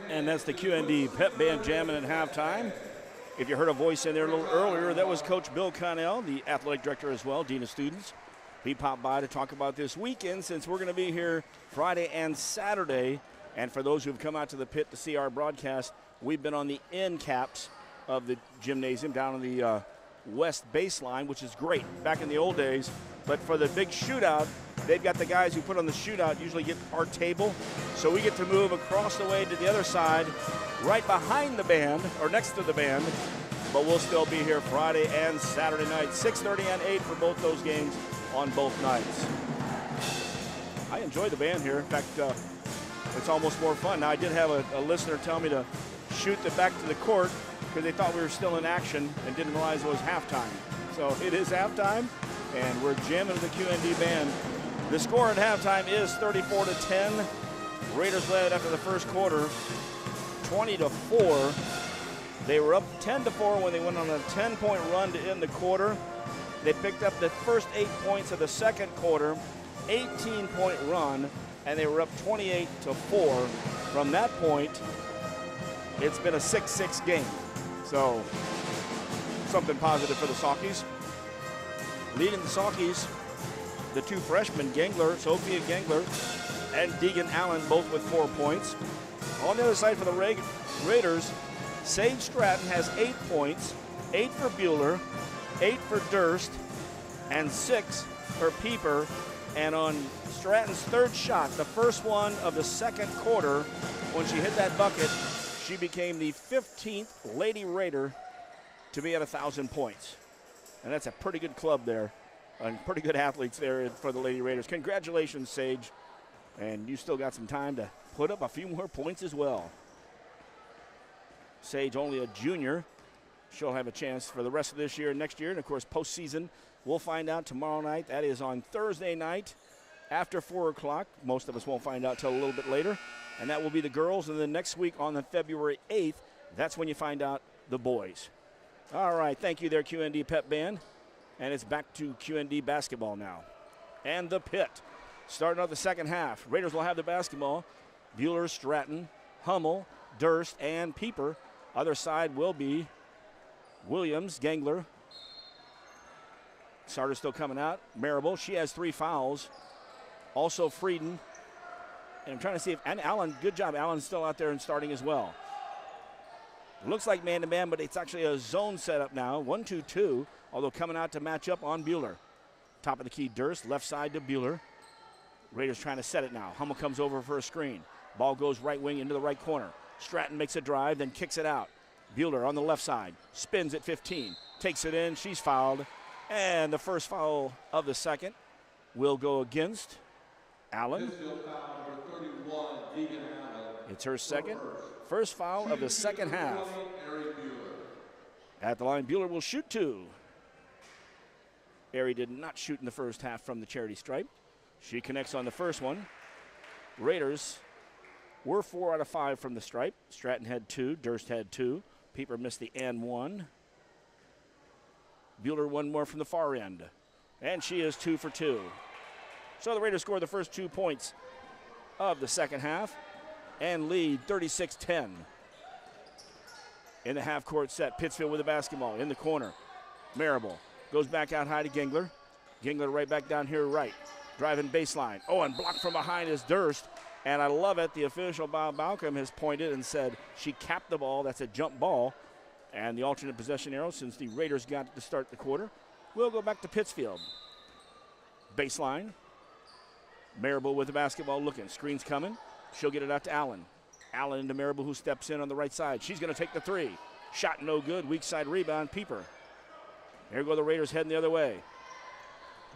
And that's the QND Pep Band jamming at halftime. If you heard a voice in there a little earlier, that was Coach Bill Connell, the athletic director as well, dean of students. He popped by to talk about this weekend since we're going to be here Friday and Saturday. And for those who have come out to the pit to see our broadcast, we've been on the end caps of the gymnasium down on the west baseline, which is great back in the old days. But for the big shootout, they've got the guys who put on the shootout usually get our table. So we get to move across the way to the other side, right behind the band, or next to the band. But we'll still be here Friday and Saturday night, 6:30 and 8 for both those games on both nights. I enjoy the band here. In fact, it's almost more fun. Now, I did have a listener tell me to shoot the back to the court because they thought we were still in action and didn't realize it was halftime. So it is halftime, and we're jamming the QND band. The score at halftime is 34-10. Raiders led after the first quarter, 20-4. They were up 10-4 when they went on a 10-point run to end the quarter. They picked up the first 8 points of the second quarter, 18-point run, and they were up 28-4. From that point, it's been a 6-6 game. So something positive for the Saukees. Leading the Saukees, the two freshmen, Sophia Gangler and Deegan Allen, both with 4 points. On the other side for the Raiders, Sage Stratton has 8 points, 8 for Bueller, 8 for Durst, and 6 for Pieper. And on Stratton's third shot, the first one of the second quarter, when she hit that bucket, she became the 15th Lady Raider to be at 1,000 points. And that's a pretty good club there, and pretty good athletes there for the Lady Raiders. Congratulations, Sage. And you still got some time to put up a few more points as well. Sage, only a junior. She'll have a chance for the rest of this year and next year. And, of course, postseason, we'll find out tomorrow night. That is on Thursday night after 4 o'clock. Most of us won't find out till a little bit later. And that will be the girls. And then next week on the February 8th, that's when you find out the boys. All right, thank you there, QND Pep Band. And it's back to QND basketball now. And the Pit. Starting out the second half. Raiders will have the basketball. Bueller, Stratton, Hummel, Durst, and Pieper. Other side will be Williams, Gangler. Starter still coming out. Marable, she has 3 fouls. Also Frieden. And I'm trying to see if, and Allen, good job. Allen's still out there and starting as well. Looks like man-to-man, but it's actually a zone setup now. 1-2-2, although coming out to match up on Bueller. Top of the key, Durst, left side to Bueller. Raiders trying to set it now. Hummel comes over for a screen. Ball goes right wing into the right corner. Stratton makes a drive, then kicks it out. Bueller on the left side, spins at 15, takes it in, she's fouled. And the first foul of the second will go against Allen. It's her second. First foul of the second half. At the line, Bueller will shoot 2. Aerie did not shoot in the first half from the charity stripe. She connects on the first one. Raiders were 4 out of 5 from the stripe. Stratton had 2, Durst had 2. Pieper missed the and 1. Bueller 1 more from the far end. And she is 2 for 2. So the Raiders scored the first 2 points of the second half and lead 36-10. In the half-court set, Pittsfield with the basketball in the corner. Marable goes back out high to Gangler. Gangler right back down here right. Driving baseline. Oh, and blocked from behind is Durst. And I love it. The official, Bob Balcom, has pointed and said she capped the ball. That's a jump ball. And the alternate possession arrow, since the Raiders got to start the quarter, will go back to Pittsfield. Baseline. Marable with the basketball looking. Screen's coming. She'll get it out to Allen. Allen into Marable, who steps in on the right side. She's going to take the 3. Shot no good. Weak side rebound. Pieper. Here go the Raiders heading the other way.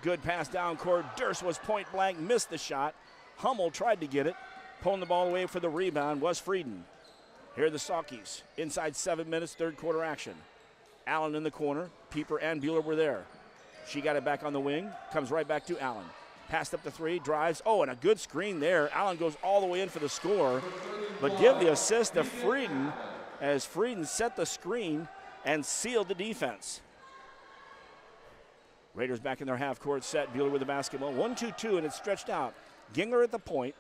Good pass down court. Durst was point blank. Missed the shot. Hummel tried to get it. Pulling the ball away for the rebound was Frieden. Here are the Saukees. Inside 7 minutes, third quarter action. Allen in the corner. Pieper and Bueller were there. She got it back on the wing. Comes right back to Allen. Passed up the 3, drives. Oh, and a good screen there. Allen goes all the way in for the score. But give the assist to Frieden as Frieden set the screen and sealed the defense. Raiders back in their half-court set. Bueller with the basketball. 1-2-2, and it's stretched out. Gingler at the point.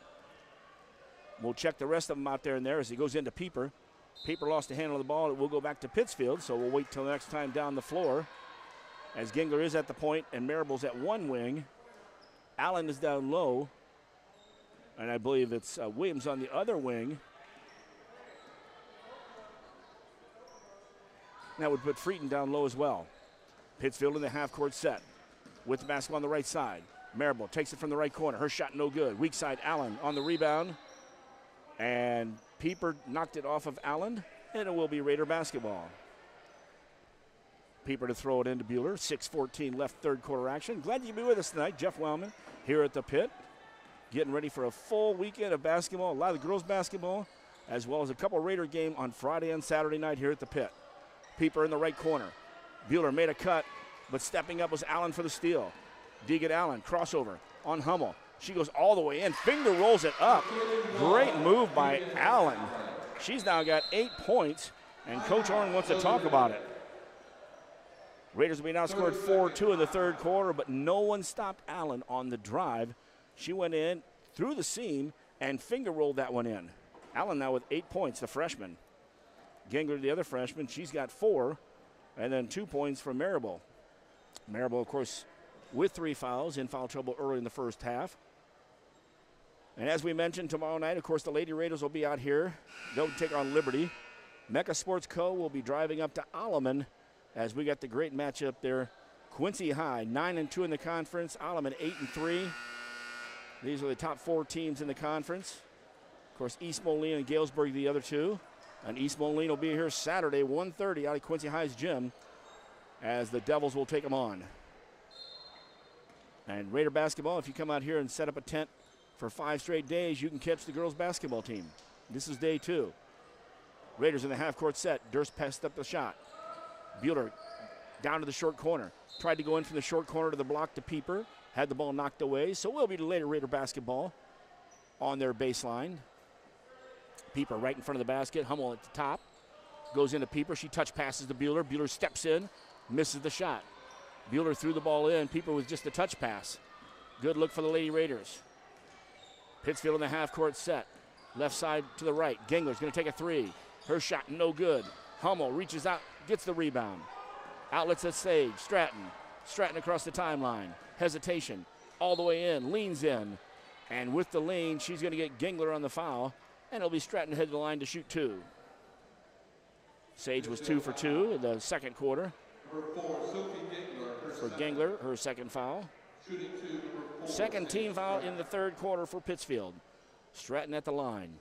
We'll check the rest of them out there and there as he goes into Pieper. Pieper lost the handle of the ball. It will go back to Pittsfield, so we'll wait till the next time down the floor. As Gingler is at the point and Marable's at one wing. Allen is down low. And I believe it's Williams on the other wing. That would put Frieden down low as well. Pittsfield in the half-court set with the basketball on the right side. Marable takes it from the right corner. Her shot no good. Weak side, Allen on the rebound. And Pieper knocked it off of Allen, and it will be Raider basketball. Peeper to throw it into Bueller. 6:14 left, third quarter action. Glad you can be with us tonight. Jeff Wellman here at the pit, getting ready for a full weekend of basketball, a lot of girls basketball, as well as a couple Raider game on Friday and Saturday night here at the pit. Peeper in the right corner. Bueller made a cut, but stepping up was Allen for the steal. Deegan Allen, crossover on Hummel. She goes all the way in, finger rolls it up. Great move by Allen. She's now got 8 points, and Coach Horn wants to talk about it. Raiders will be now scored 4-2 in the third quarter, but no one stopped Allen on the drive. She went in, through the seam, and finger rolled that one in. Allen now with 8 points, the freshman. Gengler, the other freshman, she's got 4, and then 2 points from Maribel. Maribel, of course, with 3 fouls, in foul trouble early in the first half. And as we mentioned, tomorrow night, of course, the Lady Raiders will be out here. They'll take on Liberty. Mecca Sports Co. will be driving up to Alleman as we got the great matchup there. Quincy High, 9-2 in the conference. Alleman, 8-3. These are the top 4 teams in the conference. Of course, East Moline and Galesburg, the other 2. And East Moline will be here Saturday, 1:30 out of Quincy High's gym as the Devils will take them on. And Raider basketball, if you come out here and set up a tent for 5 straight days, you can catch the girls basketball team. This is day 2. Raiders in the half-court set. Durst passed up the shot. Bueller down to the short corner. Tried to go in from the short corner to the block to Peeper. Had the ball knocked away. So it will be the later Raider basketball on their baseline. Peeper right in front of the basket. Hummel at the top. Goes into Peeper. She touch passes to Bueller. Bueller steps in. Misses the shot. Bueller threw the ball in. Peeper with just a touch pass. Good look for the Lady Raiders. Pittsfield in the half-court set. Left side to the right. Gengler's going to take a 3. Her shot no good. Hummel reaches out, gets the rebound. Outlets at Sage. Stratton across the timeline. Hesitation. All the way in. Leans in. And with the lean, she's going to get Gengler on the foul. And it'll be Stratton head to the line to shoot 2. Sage was 2 for 2 in the second quarter. For Gengler, her second foul. Second team foul in the third quarter for Pittsfield. Stratton at the line.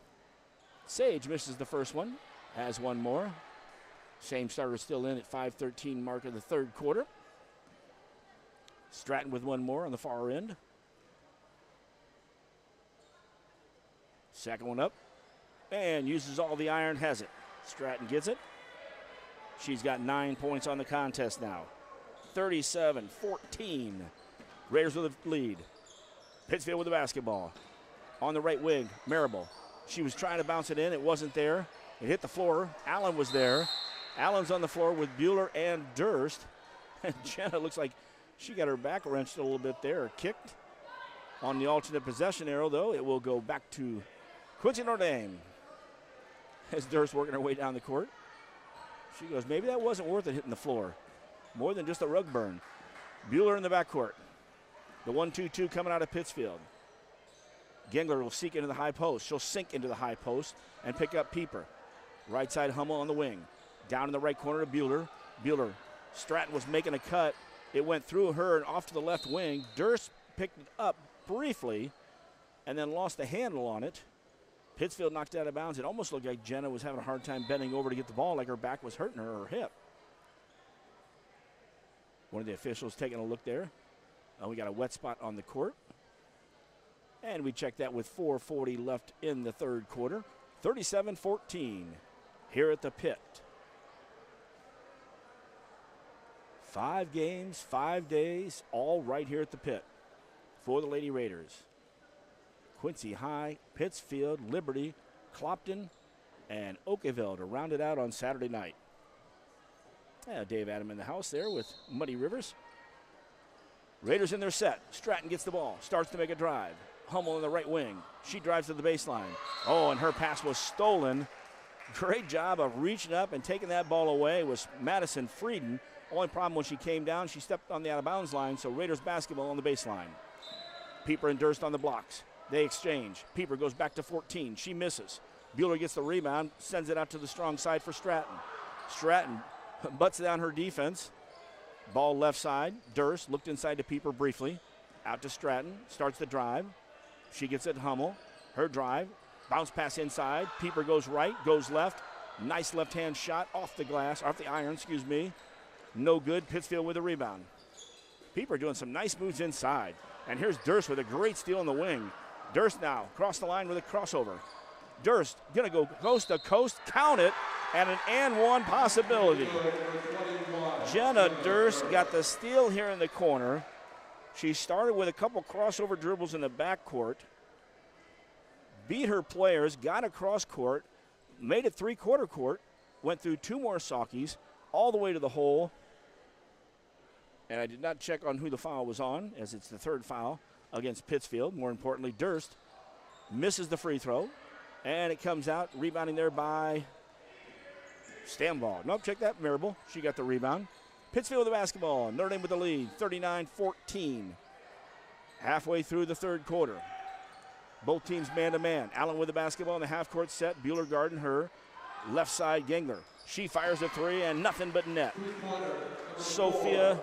Sage misses the first one. Has one more. Same starter still in at 5:13 mark of the third quarter. Stratton with one more on the far end. Second one up. And uses all the iron, has it. Stratton gets it. She's got 9 points on the contest now. 37-14. Raiders with the lead. Pittsfield with the basketball. On the right wing, Maribel. She was trying to bounce it in. It wasn't there. It hit the floor. Allen was there. Allen's on the floor with Bueller and Durst. And Jenna looks like she got her back wrenched a little bit there. Kicked on the alternate possession arrow, though. It will go back to Quincy Notre Dame as Durst working her way down the court. She goes, maybe that wasn't worth it hitting the floor. More than just a rug burn. Bueller in the backcourt. The 1-2-2 coming out of Pittsfield. Gengler will seek into the high post. She'll sink into the high post and pick up Peeper. Right side Hummel on the wing. Down in the right corner to Bueller. Bueller. Stratton was making a cut. It went through her and off to the left wing. Durst picked it up briefly and then lost the handle on it. Pittsfield knocked it out of bounds. It almost looked like Jenna was having a hard time bending over to get the ball, like her back was hurting her or her hip. One of the officials taking a look there. We got a wet spot on the court. And we check that with 4:40 left in the third quarter. 37-14 here at the pit. 5 games, 5 days, all right here at the pit for the Lady Raiders. Quincy High, Pittsfield, Liberty, Clopton, and Oakville to round it out on Saturday night. Yeah, Dave Adam in the house there with Muddy Rivers. Raiders in their set. Stratton gets the ball, starts to make a drive. Hummel in the right wing. She drives to the baseline. Oh, and her pass was stolen. Great job of reaching up and taking that ball away was Madison Frieden. Only problem when she came down, she stepped on the out-of-bounds line, so Raiders basketball on the baseline. Peeper and Durst on the blocks. They exchange. Peeper goes back to 14. She misses. Bueller gets the rebound, sends it out to the strong side for Stratton. Stratton butts down her defense. Ball left side. Durst looked inside to Peeper briefly. Out to Stratton. Starts the drive. She gets it to Hummel. Her drive. Bounce pass inside. Peeper goes right, goes left. Nice left-hand shot off the glass, off the iron, excuse me. No good. Pittsfield with a rebound. Pieper doing some nice moves inside. And here's Durst with a great steal in the wing. Durst now across the line with a crossover. Durst gonna go coast to coast, count it, and an and one possibility. Jenna Durst got the steal here in the corner. She started with a couple crossover dribbles in the backcourt, beat her players, got across court, made it three-quarter court, went through two more Saukees, all the way to the hole. And I did not check on who the foul was on, as it's the third foul against Pittsfield. More importantly, Durst misses the free throw, and it comes out, rebounding there by Stambaugh. Nope, check that, Marable. She got the rebound. Pittsfield with the basketball. Notre Dame with the lead, 39-14. Halfway through the third quarter. Both teams man-to-man. Allen with the basketball in the half-court set. Bueller guarding her. Left side, Gengler. She fires a three, and nothing but net. Sophia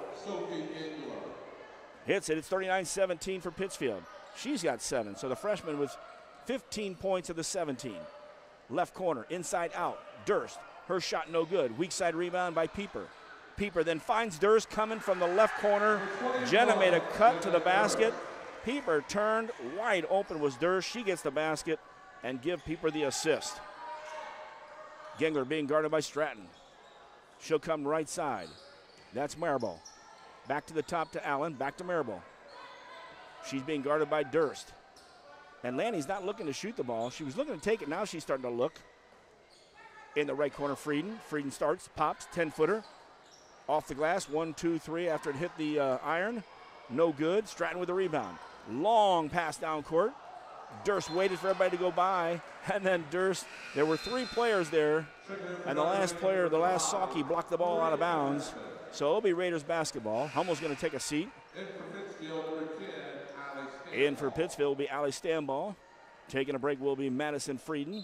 hits it. It's 39-17 for Pittsfield. She's got 7, so the freshman with 15 points of the 17. Left corner, inside out. Durst. Her shot no good. Weak side rebound by Pieper. Pieper then finds Durst coming from the left corner. Jenna made a cut to the basket. Pieper turned, wide open was Durst. She gets the basket and give Pieper the assist. Gengler being guarded by Stratton. She'll come right side. That's Marable. Back to the top to Allen, back to Marable. She's being guarded by Durst. And Lanny's not looking to shoot the ball. She was looking to take it, now she's starting to look. In the right corner, Frieden. Frieden starts, pops, 10-footer. Off the glass, 1, 2, 3 after it hit the iron. No good. Stratton with the rebound. Long pass down court. Durst waited for everybody to go by, and then Durst, there were 3 players there, and the last player, the last Saukee, blocked the ball out of bounds. So it'll be Raiders basketball. Hummel's going to take a seat. In for Pittsfield will be Allie Stambaugh. Taking a break will be Madison Frieden.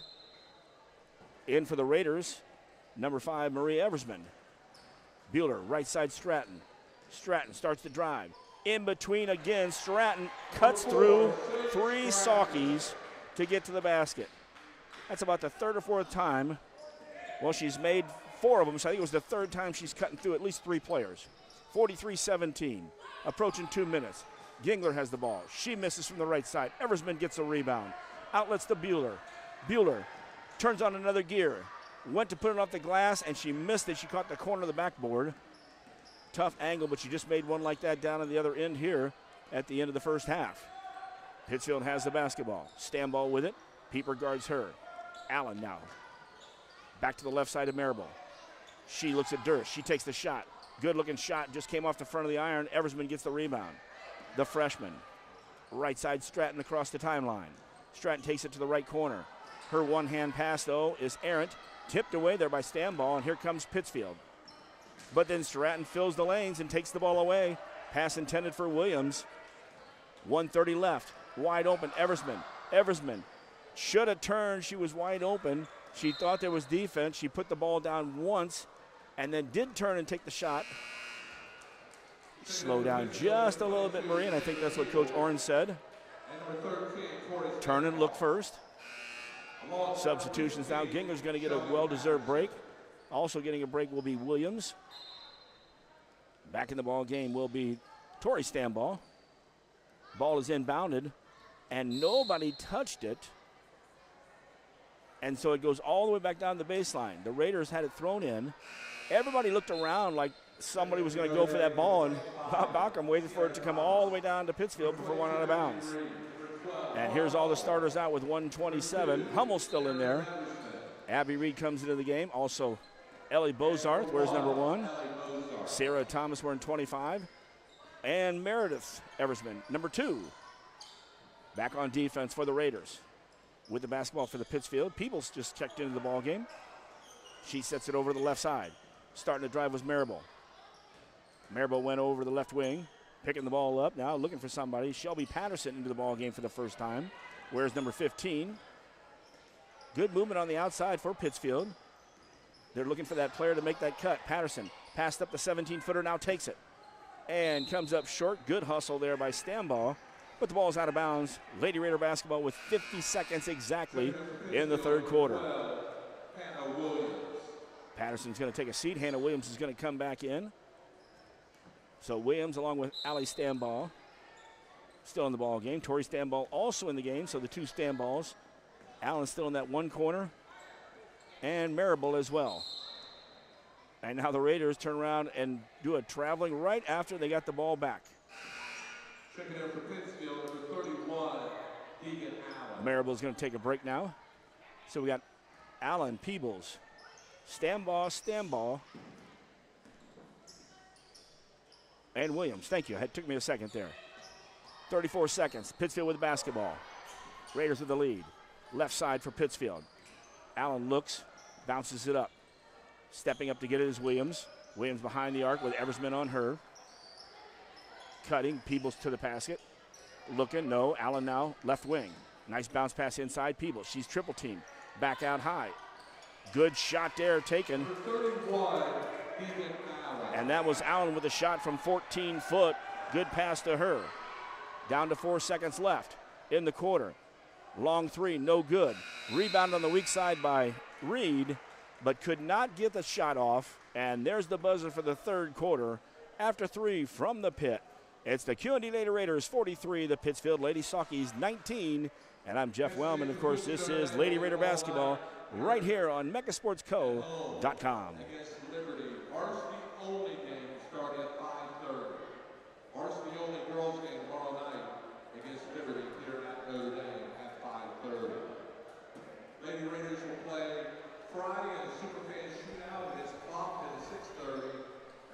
In for the Raiders, number 5, Marie Eversman. Bueller, right side Stratton. Stratton starts to drive. In between again, Stratton cuts through 3 Saukees to get to the basket. That's about the 3rd or 4th time. Well, she's made 4 of them, so I think it was the 3rd time she's cutting through at least 3 players. 43-17, approaching 2 minutes. Gengler has the ball. She misses from the right side. Eversman gets a rebound. Outlets to Bueller. Bueller turns on another gear. Went to put it off the glass, and she missed it. She caught the corner of the backboard. Tough angle, but she just made one like that down on the other end here at the end of the first half. Pittsfield has the basketball. Stambaugh with it. Pieper guards her. Allen now. Back to the left side of Marable. She looks at Durst. She takes the shot. Good-looking shot. Just came off the front of the iron. Eversman gets the rebound. The freshman. Right side Stratton across the timeline. Stratton takes it to the right corner. Her one-hand pass, though, is errant. Tipped away there by Stambaugh, and here comes Pittsfield. But then Stratton fills the lanes and takes the ball away. Pass intended for Williams. 1:30 left. Wide open, Eversman. Eversman should have turned. She was wide open. She thought there was defense. She put the ball down once and then did turn and take the shot. Slow down just a little bit, Marie, and I think that's what Coach Oren said. Turn and look first. Substitutions now. Gengler's going to get a well-deserved break. Also getting a break will be Williams. Back in the ball game will be Tori Stambaugh. Ball is inbounded, and nobody touched it. And so it goes all the way back down the baseline. The Raiders had it thrown in. Everybody looked around like somebody was going to go for that ball, and Bob Bauckham waited for it to come all the way down to Pittsfield before going out of bounds. And here's all the starters out with 1:27. Hummel's still in there. Abby Reed comes into the game. Also, Ellie Bozarth wears number 1. Sarah Thomas wearing 25. And Meredith Eversman, number 2. Back on defense for the Raiders. With the basketball for the Pittsfield. Peebles just checked into the ball game. She sets it over the left side. Starting to drive was Marable. Marable went over the left wing. Picking the ball up now, looking for somebody. Shelby Patterson into the ball game for the first time. Wears number 15. Good movement on the outside for Pittsfield. They're looking for that player to make that cut. Patterson passed up the 17-footer, now takes it. And comes up short. Good hustle there by Stambaugh. But the ball's out of bounds. Lady Raider basketball with 50 seconds exactly in the third quarter. Patterson's going to take a seat. Hannah Williams is going to come back in. So Williams along with Allie Stamball still in the ball game. Tori Stamball also in the game, so the two Stamballs. Allen still in that one corner, and Marable as well. And now the Raiders turn around and do a traveling right after they got the ball back. Checking in for Pittsfield, number 31, Deegan Allen. Marable's going to take a break now. So we got Allen, Peebles, Stamball, and Williams. Thank you. It took me a second there. 34 seconds. Pittsfield with the basketball. Raiders with the lead. Left side for Pittsfield. Allen looks, bounces it up. Stepping up to get it is Williams. Williams behind the arc with Eversman on her. Cutting, Peebles to the basket. Looking, no. Allen now left wing. Nice bounce pass inside Peebles. She's triple teamed. Back out high. Good shot there taken. Number 31, Deegan Allen. And that was Allen with a shot from 14 foot. Good pass to her. Down to 4 seconds left in the quarter. Long three, no good. Rebound on the weak side by Reed, but could not get the shot off. And there's the buzzer for the third quarter. After three from the pit, it's the QND Lady Raiders 43, the Pittsfield Lady Saukees 19. And I'm Jeff Wellman. Of course, this is Lady Raider basketball right here on megasportsco.com. Against Liberty, varsity only game starting at 5:30. Varsity only girls game tomorrow night against Liberty here at Notre Dame at 5:30. Lady Raiders will play Friday in the Superfan Shootout against Compton at 6:30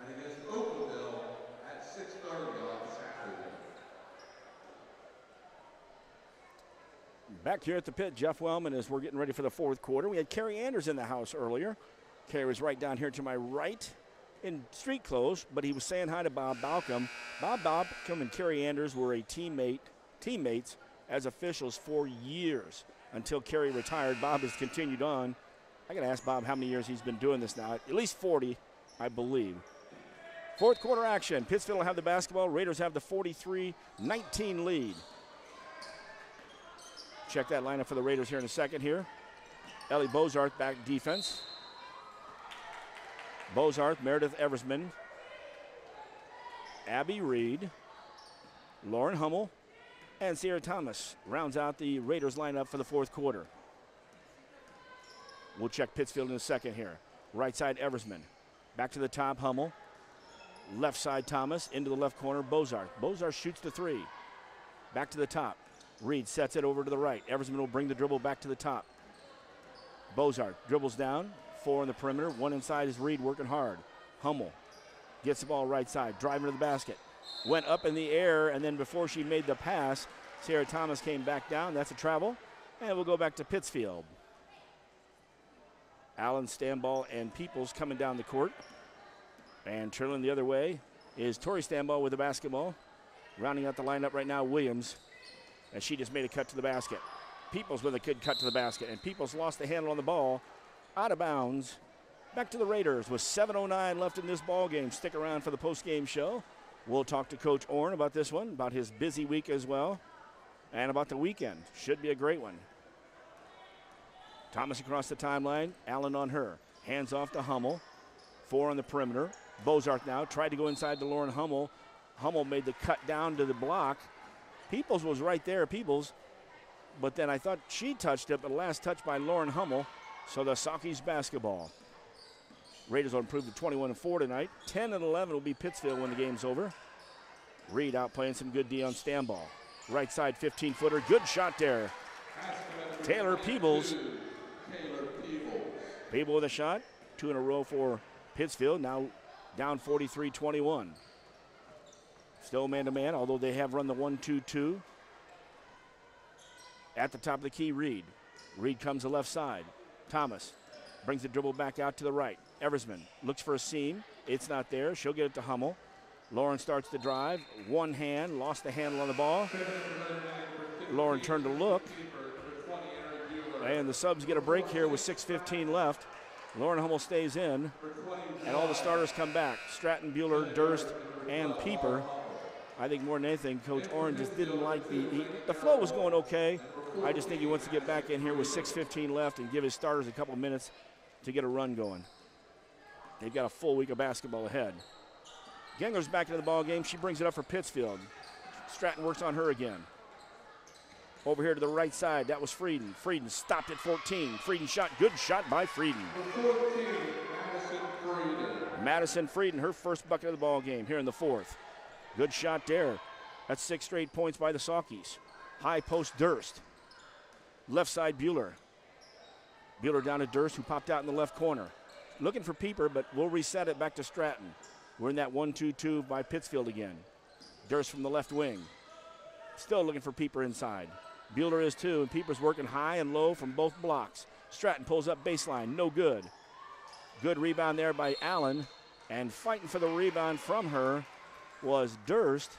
and against Oakville at 6:30 on Saturday. Back here at the pit, Jeff Wellman, as we're getting ready for the fourth quarter. We had Kerry Anders in the house earlier. Kerry was right down here to my right in street clothes, but he was saying hi to Bob Balcom. Bob Balcom and Kerry Anders were teammates as officials for years until Kerry retired. Bob has continued on. I got to ask Bob how many years he's been doing this now. At least 40, I believe. Fourth quarter action. Pittsfield will have the basketball. Raiders have the 43-19 lead. Check that lineup for the Raiders here in a second here. Ellie Bozarth back defense. Bozarth, Meredith Eversman, Abby Reed, Lauren Hummel, and Sierra Thomas rounds out the Raiders lineup for the fourth quarter. We'll check Pittsfield in a second here. Right side Eversman. Back to the top, Hummel. Left side Thomas, into the left corner, Bozarth. Bozarth shoots the three. Back to the top. Reed sets it over to the right. Eversman will bring the dribble back to the top. Bozarth dribbles down. 4 on the perimeter. 1 inside is Reed working hard. Hummel gets the ball right side. Driving to the basket. Went up in the air, and then before she made the pass, Sarah Thomas came back down. That's a travel. And we'll go back to Pittsfield. Allen, Stamball, and Peoples coming down the court. And trailing the other way is Tori Stamball with the basketball. Rounding out the lineup right now, Williams. And she just made a cut to the basket. Peoples with a good cut to the basket. And Peoples lost the handle on the ball. Out of bounds. Back to the Raiders with 7:09 left in this ball game. Stick around for the post-game show. We'll talk to Coach Orn about this one, about his busy week as well, and about the weekend. Should be a great one. Thomas across the timeline. Allen on her. Hands off to Hummel. 4 on the perimeter. Bozarth now tried to go inside to Lauren Hummel. Hummel made the cut down to the block. Peoples was right there, Peoples. But then I thought she touched it, but last touch by Lauren Hummel. So the Saukees basketball. Raiders will improve to 21-4 tonight. 10-11 will be Pittsfield when the game's over. Reed out playing some good D on Stamball. Right side 15-footer. Good shot there. Taylor Peebles. Peebles with a shot. 2 in a row for Pittsfield. Now down 43-21. Still man-to-man, although they have run the 1-2-2. At the top of the key, Reed. Reed comes to the left side. Thomas brings the dribble back out to the right. Eversman looks for a seam. It's not there. She'll get it to Hummel. Lauren starts to drive. One hand, lost the handle on the ball. Lauren turned to look. And the subs get a break here with 6:15 left. Lauren Hummel stays in. And all the starters come back. Stratton, Bueller, Durst, and Pieper. I think more than anything, Coach Orn just didn't like the flow was going okay. I just think he wants to get back in here with 6:15 left and give his starters a couple minutes to get a run going. They've got a full week of basketball ahead. Gengler's back into the ball game. She brings it up for Pittsfield. Stratton works on her again. Over here to the right side, that was Frieden. Frieden stopped at 14. Frieden shot, good shot by Frieden. 14, Madison Frieden. Madison Frieden, her first bucket of the ball game here in the fourth. Good shot there. That's 6 straight points by the Saukees. High post Durst. Left side Bueller. Bueller down to Durst, who popped out in the left corner. Looking for Pieper, but we'll reset it back to Stratton. We're in that 1-2-2 by Pittsfield again. Durst from the left wing. Still looking for Pieper inside. Bueller is too, and Pieper's working high and low from both blocks. Stratton pulls up baseline, no good. Good rebound there by Allen, and fighting for the rebound from her was Durst.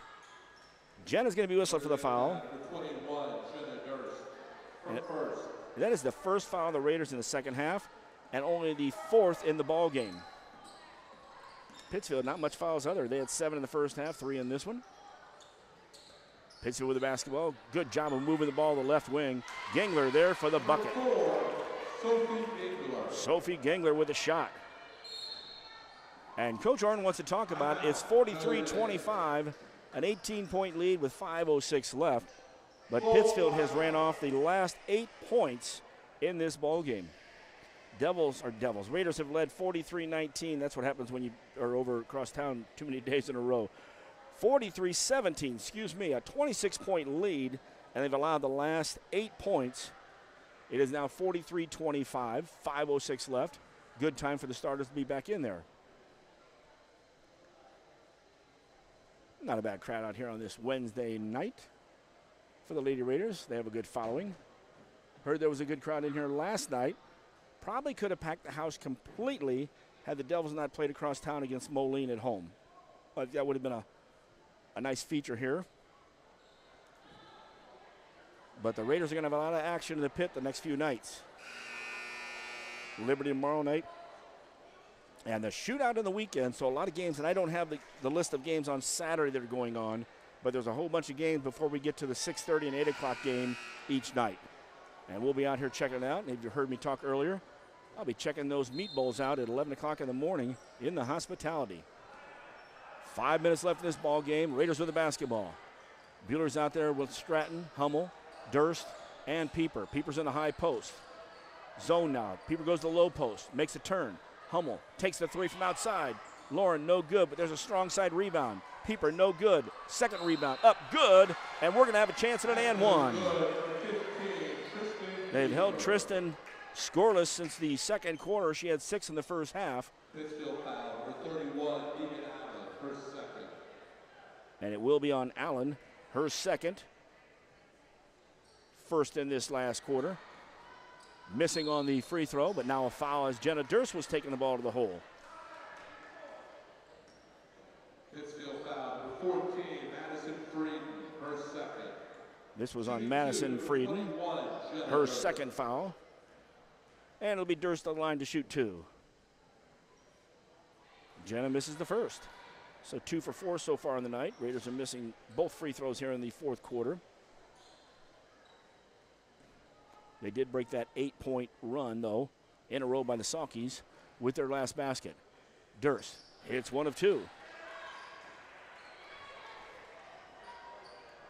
Jenna's going to be whistled for the foul. 21, Jenna Durst. Her first. That is the first foul of the Raiders in the second half, and only the fourth in the ball game. Pittsfield, not much fouls other. They had 7 in the first half, 3 in this one. Pittsfield with the basketball. Good job of moving the ball to the left wing. Gengler there for the bucket. Sophie Gengler with a shot. And Coach Arden wants to talk about it. It's 43-25, an 18-point lead with 5:06 left. But Pittsfield has ran off the last 8 points in this ball game. Raiders have led 43-19. That's what happens when you are over across town too many days in a row. 43-17, a 26-point lead, and they've allowed the last 8 points. It is now 43-25, 5:06 left. Good time for the starters to be back in there. Not a bad crowd out here on this Wednesday night for the Lady Raiders. They have a good following. Heard there was a good crowd in here last night. Probably could have packed the house completely had the Devils not played across town against Moline at home. But that would have been a nice feature here. But the Raiders are going to have a lot of action in the pit the next few nights. Liberty tomorrow night. And the shootout in the weekend, so a lot of games, and I don't have the list of games on Saturday that are going on, but there's a whole bunch of games before we get to the 6:30 and 8 o'clock game each night. And we'll be out here checking it out. And if you heard me talk earlier, I'll be checking those meat bowls out at 11 o'clock in the morning in the hospitality. 5 minutes left in this ball game. Raiders with the basketball. Bueller's out there with Stratton, Hummel, Durst, and Pieper. Pieper's in the high post. Zone now. Pieper goes to the low post, makes a turn. Hummel takes the 3 from outside. Lauren, no good, but there's a strong side rebound. Pieper, no good. Second rebound, up, good, and we're going to have a chance at an and one. They've held Tristan scoreless since the second quarter. She had 6 in the first half. Pittsfield foul, number 31, Egan Allen, her second. And it will be on Allen, her second. First in this last quarter. Missing on the free throw, but now a foul as Jenna Durst was taking the ball to the hole. Pittsfield foul, number 14, Madison Frieden, her second. This was on Madison Frieden, her second foul. And it'll be Durst on the line to shoot 2. Jenna misses the first. So 2 for 4 so far in the night. Raiders are missing both free throws here in the fourth quarter. They did break that 8-point run, though, in a row by the Saukees with their last basket. Durst hits 1 of 2.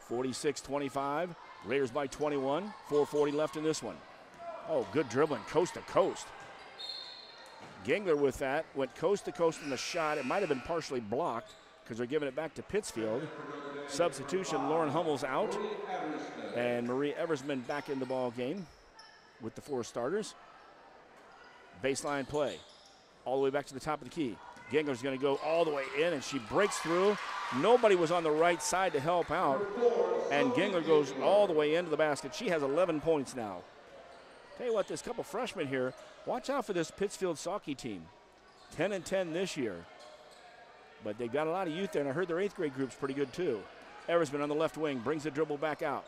46-25. Raiders by 21. 4:40 left in this one. Oh, good dribbling, coast to coast. Gengler with that, went coast to coast in the shot. It might have been partially blocked because they're giving it back to Pittsfield. Substitution, Lauren Hummel's out. And Marie Eversman back in the ball game with the 4 starters. Baseline play. All the way back to the top of the key. Gengler's going to go all the way in, and she breaks through. Nobody was on the right side to help out. And Gengler goes all the way into the basket. She has 11 points now. Tell you what, this couple freshmen here, watch out for this Pittsfield Saukee team. 10-10 this year. But they've got a lot of youth there, and I heard their 8th grade group's pretty good too. Eversman on the left wing brings the dribble back out.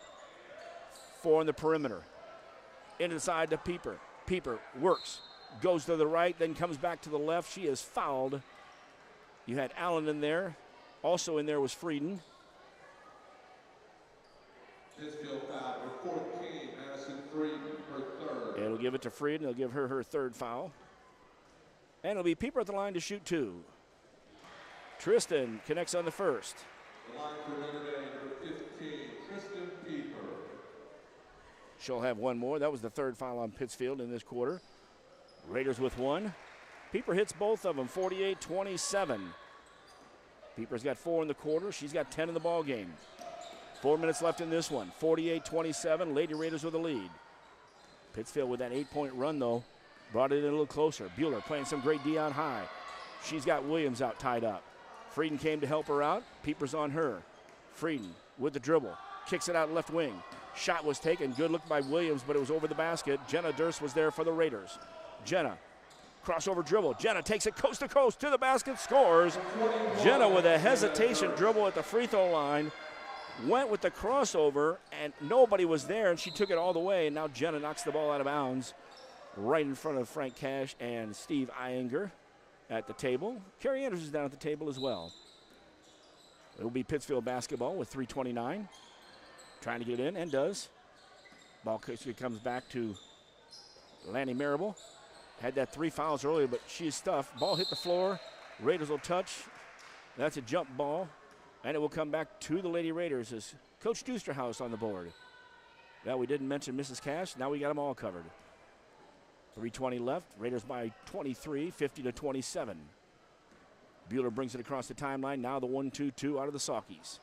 4 on the perimeter. Into the side to Pieper. Pieper works, goes to the right, then comes back to the left. She is fouled. You had Allen in there. Also in there was Frieden. Pittsfield foul, number 14, Madison Frieden, her third. It'll give it to Frieden. They'll give her her 3rd foul. And it'll be Pieper at the line to shoot 2. Tristan connects on the first. The line for Notre Dame, number 15, Tristan Pieper. She'll have one more. That was the third foul on Pittsfield in this quarter. Raiders with one. Pieper hits both of them, 48-27. Pieper's got 4 in the quarter. She's got 10 in the ball game. 4 minutes left in this one. 48-27. Lady Raiders with the lead. Pittsfield with that 8-point run, though, brought it in a little closer. Bueller playing some great D on high. She's got Williams out tied up. Frieden came to help her out. Pieper's on her. Frieden with the dribble. Kicks it out left wing. Shot was taken. Good look by Williams, but it was over the basket. Jenna Durst was there for the Raiders. Jenna, crossover dribble. Jenna takes it coast to coast to the basket, scores. Jenna with a hesitation dribble at the free throw line. Went with the crossover, and nobody was there, and she took it all the way, and now Jenna knocks the ball out of bounds right in front of Frank Cash and Steve Iyengar at the table. Carrie Anderson is down at the table as well. It will be Pittsfield basketball with 3:29. Trying to get it in, and does. Ball comes back to Lanny Marable. Had that 3 fouls earlier, but she's tough. Ball hit the floor. Raiders will touch. That's a jump ball. And it will come back to the Lady Raiders as Coach Dusterhouse on the board. Well, we didn't mention Mrs. Cash. Now we got them all covered. 3:20 left. Raiders by 23, 50-27. Bueller brings it across the timeline. Now the 1-2-2 out of the Saukees.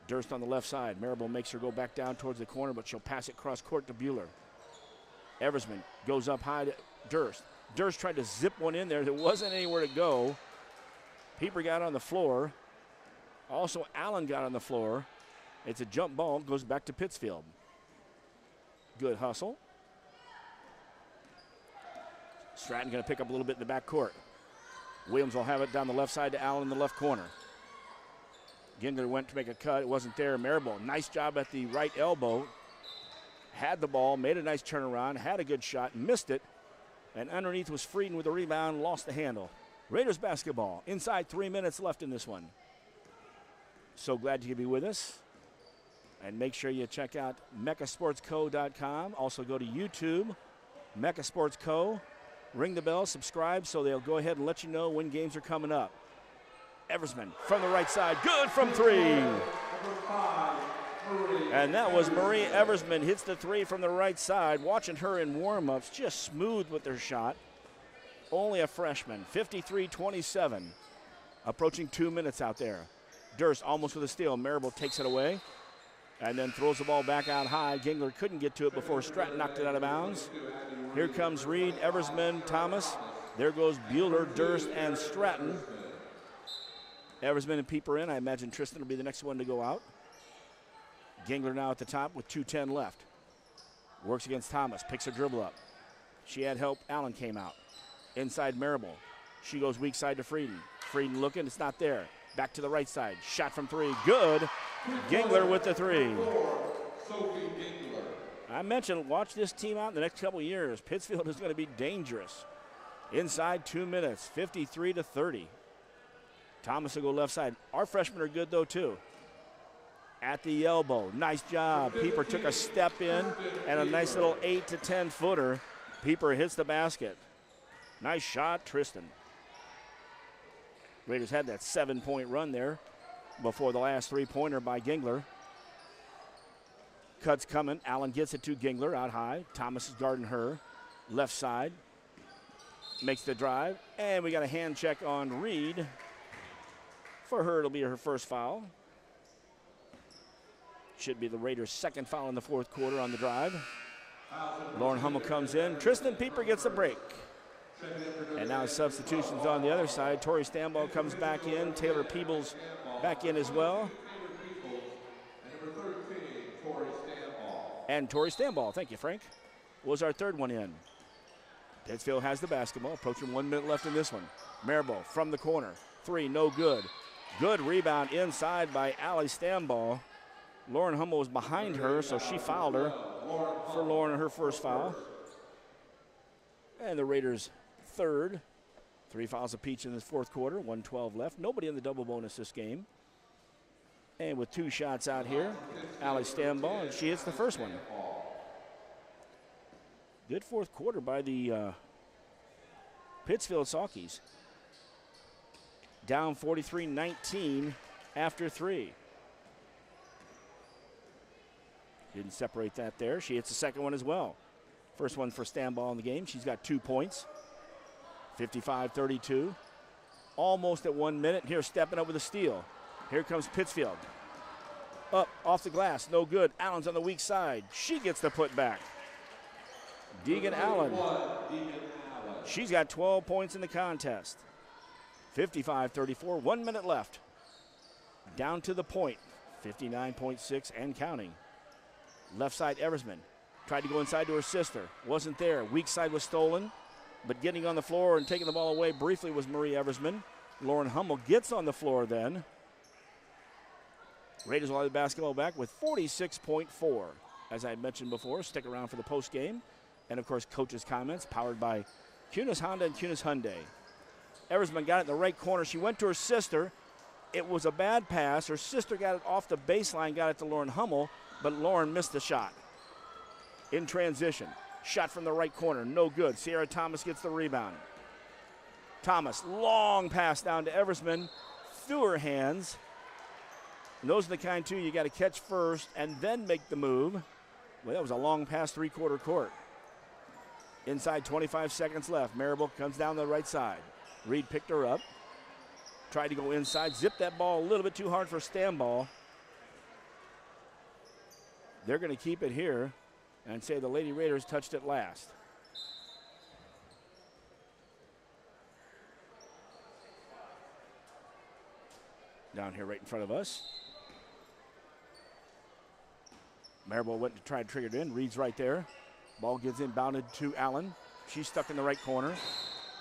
Durst on the left side. Marable makes her go back down towards the corner, but she'll pass it cross court to Bueller. Eversman goes up high to Durst. Durst tried to zip one in there. There wasn't anywhere to go. Pieper got on the floor. Also, Allen got on the floor. It's a jump ball, goes back to Pittsfield. Good hustle. Stratton going to pick up a little bit in the back court. Williams will have it down the left side to Allen in the left corner. Gingler went to make a cut. It wasn't there. Marable, nice job at the right elbow. Had the ball, made a nice turnaround, had a good shot, missed it. And underneath was Frieden with the rebound, lost the handle. Raiders basketball, inside 3 minutes left in this one. So glad you could be with us. And make sure you check out meccasportsco.com. Also go to YouTube, Mecca Sports Co. Ring the bell, subscribe, so they'll go ahead and let you know when games are coming up. Eversman from the right side, good from 3. And that was Marie Eversman, hits the 3 from the right side. Watching her in warm-ups, just smooth with her shot. Only a freshman, 53-27. Approaching 2 minutes out there. Durst almost with a steal. Marable takes it away and then throws the ball back out high. Gingler couldn't get to it before Stratton knocked it out of bounds. Here comes Reed, Eversman, Thomas. There goes Bueller, Durst, and Stratton. Eversman and Pieper in. I imagine Tristan will be the next one to go out. Gingler now at the top with 2:10 left. Works against Thomas, picks her dribble up. She had help, Allen came out. Inside Marable. She goes weak side to Frieden. Frieden looking, it's not there. Back to the right side, shot from 3, good. Gingler with the 3. I mentioned, watch this team out in the next couple years. Pittsfield is going to be dangerous. Inside 2 minutes, 53-30. Thomas will go left side. Our freshmen are good though too. At the elbow, nice job. Pieper took a step in and a nice little 8 to 10 footer. Pieper hits the basket. Nice shot, Tristan. Raiders had that 7-point run there before the last 3-pointer by Gingler. Cut's coming. Allen gets it to Gingler out high. Thomas is guarding her. Left side. Makes the drive. And we got a hand check on Reed. For her, it'll be her first foul. Should be the Raiders' second foul in the fourth quarter on the drive. Lauren Hummel comes in. Tristan Pieper gets the break. And now substitutions on the other side. Tori Stambaugh comes back in. Taylor Peebles back in as well. And Tori Stambaugh, thank you, Frank, was our third one in. Pittsfield has the basketball, approaching 1 minute left in this one. Marable from the corner. 3, no good. Good rebound inside by Allie Stambaugh. Lauren Hummel was behind her, so she fouled her for Lauren, her first foul. And the Raiders' third. 3 fouls apiece in this fourth quarter, 1:12 left. Nobody in the double bonus this game. And with 2 shots out here, Allie Stambaugh, and she hits the first one. Good fourth quarter by the Pittsfield Saukees. down 43-19 after 3. Didn't separate that there. She hits the second one as well. First one for Stambaugh in the game. She's got 2 points. 55-32. Almost at 1 minute. Here stepping up with a steal. Here comes Pittsfield. Up off the glass. No good. Allen's on the weak side. She gets the putback. Deegan Allen. She's got 12 points in the contest. 55-34. 1 minute left. Down to the point. 59.6 and counting. Left side Eversman. Tried to go inside to her sister. Wasn't there. Weak side was stolen. But getting on the floor and taking the ball away briefly was Marie Eversman. Lauren Hummel gets on the floor then. Raiders will have the basketball back with 46.4. As I mentioned before, stick around for the post game. And, of course, coach's comments powered by Kunis Honda and Kunis Hyundai. Eversman got it in the right corner. She went to her sister. It was a bad pass. Her sister got it off the baseline, got it to Lauren Hummel, but Lauren missed the shot. In transition. Shot from the right corner. No good. Sierra Thomas gets the rebound. Thomas, long pass down to Eversman. Through her hands. And those are the kind, too, you got to catch first and then make the move. Well, that was a long pass, three-quarter court. Inside, 25 seconds left. Maribel comes down the right side. Reed picked her up. Tried to go inside. Zipped that ball a little bit too hard for Stambaugh. They're going to keep it here and say the Lady Raiders touched it last. Down here right in front of us. Maribel went to try and trigger it in. Reed's right there. Ball gets inbounded to Allen. She's stuck in the right corner.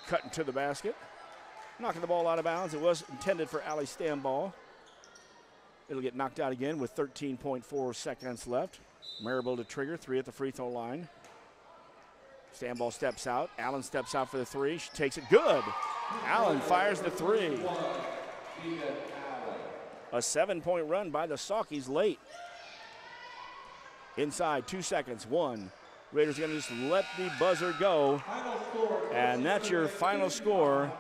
Cutting to the basket. Knocking the ball out of bounds. It was intended for Allie Stambaugh. It'll get knocked out again with 13.4 seconds left. Maribel to trigger. 3 at the free throw line. Stambaugh steps out. Allen steps out for the 3. She takes it. Good. Allen fires the 3. A 7-point run by the Saukees late. Inside, 2 seconds. 1. Raiders going to just let the buzzer go. And that's your final score.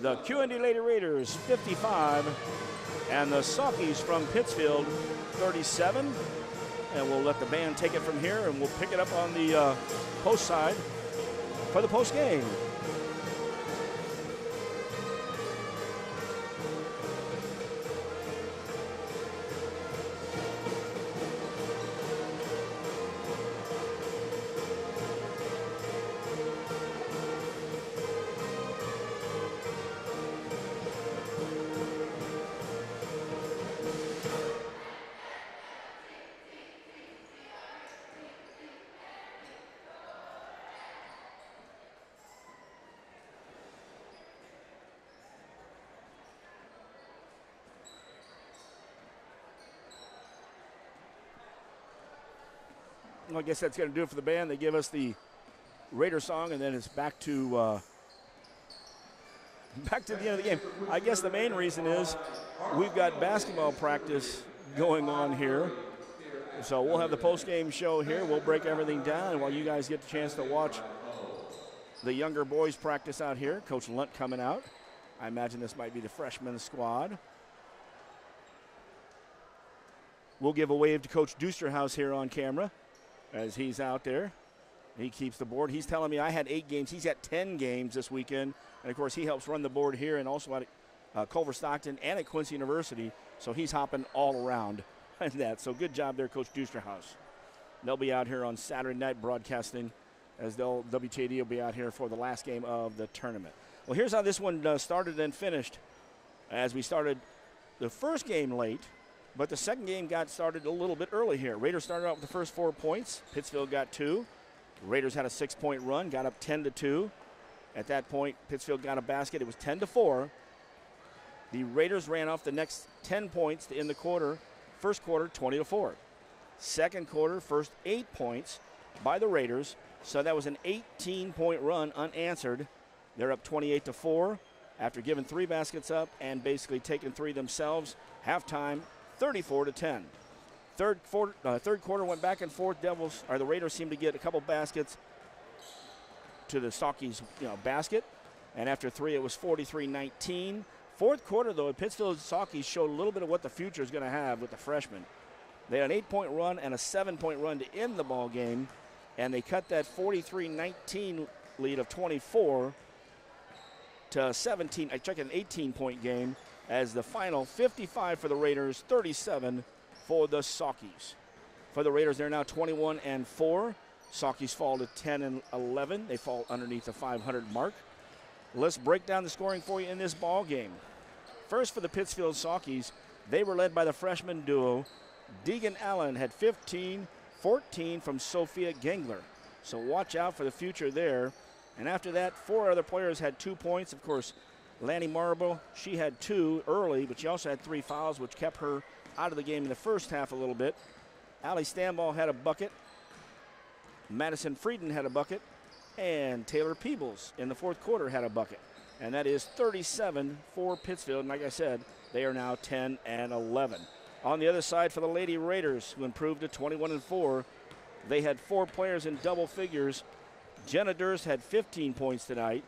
The QND Lady Raiders 55 and the Saukees from Pittsfield 37. And we'll let the band take it from here and we'll pick it up on the post side for the post game. Well, I guess that's going to do it for the band. They give us the Raider song, and then it's back to the end of the game. I guess the main reason is we've got basketball practice going on here. So we'll have the post-game show here. We'll break everything down while you guys get the chance to watch the younger boys practice out here. Coach Lunt coming out. I imagine this might be the freshman squad. We'll give a wave to Coach Dusterhouse here on camera as he's out there. He keeps the board. He's telling me I had 8 games. He's got 10 games this weekend. And, of course, he helps run the board here and also at Culver Stockton and at Quincy University. So he's hopping all around in that. So good job there, Coach Dusterhouse. They'll be out here on Saturday night broadcasting as WTAD will be out here for the last game of the tournament. Well, here's how this one started and finished as we started the first game late. But the second game got started a little bit early here. Raiders started out with the first 4 points. Pittsfield got 2. Raiders had a 6-point run, got up 10-2. At that point, Pittsfield got a basket. It was 10-4. The Raiders ran off the next 10 points to end the quarter. First quarter, 20-4. Second quarter, first 8 points by the Raiders. So that was an 18-point run unanswered. They're up 28-4 after giving 3 baskets up and basically taking 3 themselves. Halftime, 34-10. Third quarter went back and forth. The Raiders seemed to get a couple baskets to the Saukees basket. And after 3, it was 43-19. Fourth quarter, though, Pittsfield Saukees showed a little bit of what the future is going to have with the freshmen. They had an 8-point run and a 7-point run to end the ball game, and they cut that 43-19 lead of 24 to 17. I checked an 18-point game as the final 55 for the Raiders, 37 for the Saukees. For the Raiders, they're now 21-4. Saukees fall to 10-11. They fall underneath the 500 mark. Let's break down the scoring for you in this ball game. First, for the Pittsfield Saukees, they were led by the freshman duo. Deegan Allen had 15, 14 from Sophia Gengler. So watch out for the future there. And after that, 4 other players had 2 points. Of course, Lanny Marble, she had 2 early, but she also had 3 fouls, which kept her out of the game in the first half a little bit. Allie Stanball had a bucket. Madison Frieden had a bucket. And Taylor Peebles in the fourth quarter had a bucket. And that is 37 for Pittsfield. And like I said, they are now 10-11. On the other side for the Lady Raiders, who improved to 21-4, they had 4 players in double figures. Jenna Durst had 15 points tonight,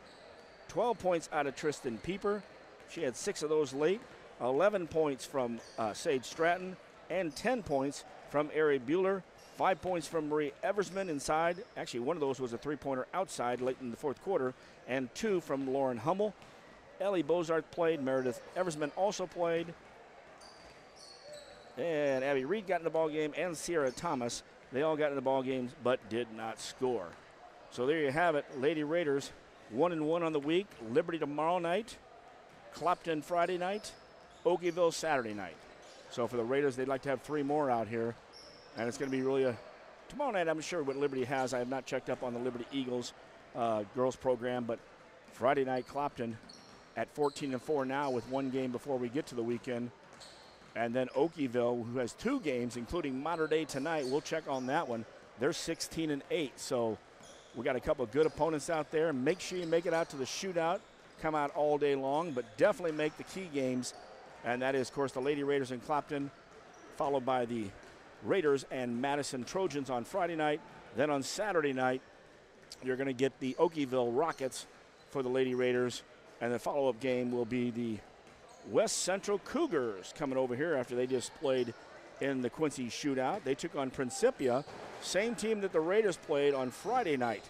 12 points out of Tristan Pieper. She had 6 of those late, 11 points from Sage Stratton, and 10 points from Ari Bueller. 5 points from Marie Eversman inside. Actually, one of those was a 3-pointer outside late in the fourth quarter, and 2 from Lauren Hummel. Ellie Bozart played. Meredith Eversman also played. And Abby Reed got in the ball game, and Sierra Thomas. They all got in the ball games, but did not score. So there you have it. Lady Raiders 1-1 on the week. Liberty tomorrow night. Clopton Friday night. Okieville Saturday night. So for the Raiders, they'd like to have 3 more out here. And it's going to be really tomorrow night, I'm sure what Liberty has. I have not checked up on the Liberty Eagles girls program, but Friday night, Clopton at 14-4 now with 1 game before we get to the weekend. And then Okieville, who has 2 games, including Mater Dei tonight. We'll check on that one. They're 16-8. So we got a couple of good opponents out there. Make sure you make it out to the shootout. Come out all day long, but definitely make the key games. And that is, of course, the Lady Raiders in Clopton, followed by the Raiders and Madison Trojans on Friday night. Then on Saturday night, you're going to get the Okieville Rockets for the Lady Raiders. And the follow-up game will be the West Central Cougars coming over here after they just played in the Quincy shootout. They took on Principia, same team that the Raiders played on Friday night.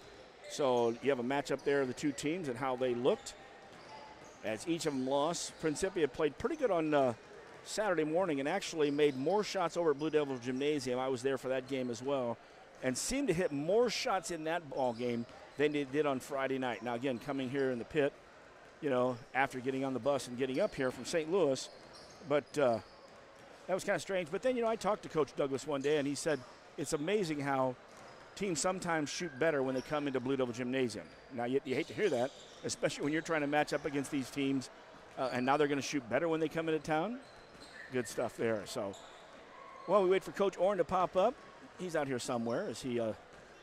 So you have a matchup there of the 2 teams and how they looked as each of them lost. Principia played pretty good on Saturday morning and actually made more shots over at Blue Devil Gymnasium. I was there for that game as well, and seemed to hit more shots in that ball game than they did on Friday night. Now, again, coming here in the pit, you know, after getting on the bus and getting up here from St. Louis, but that was kind of strange. But then, you know, I talked to Coach Douglas one day, and he said it's amazing how teams sometimes shoot better when they come into Blue Devil Gymnasium. Now, you hate to hear that, especially when you're trying to match up against these teams, and now they're going to shoot better when they come into town. Good stuff there. So, while we wait for Coach Orrin to pop up, he's out here somewhere as he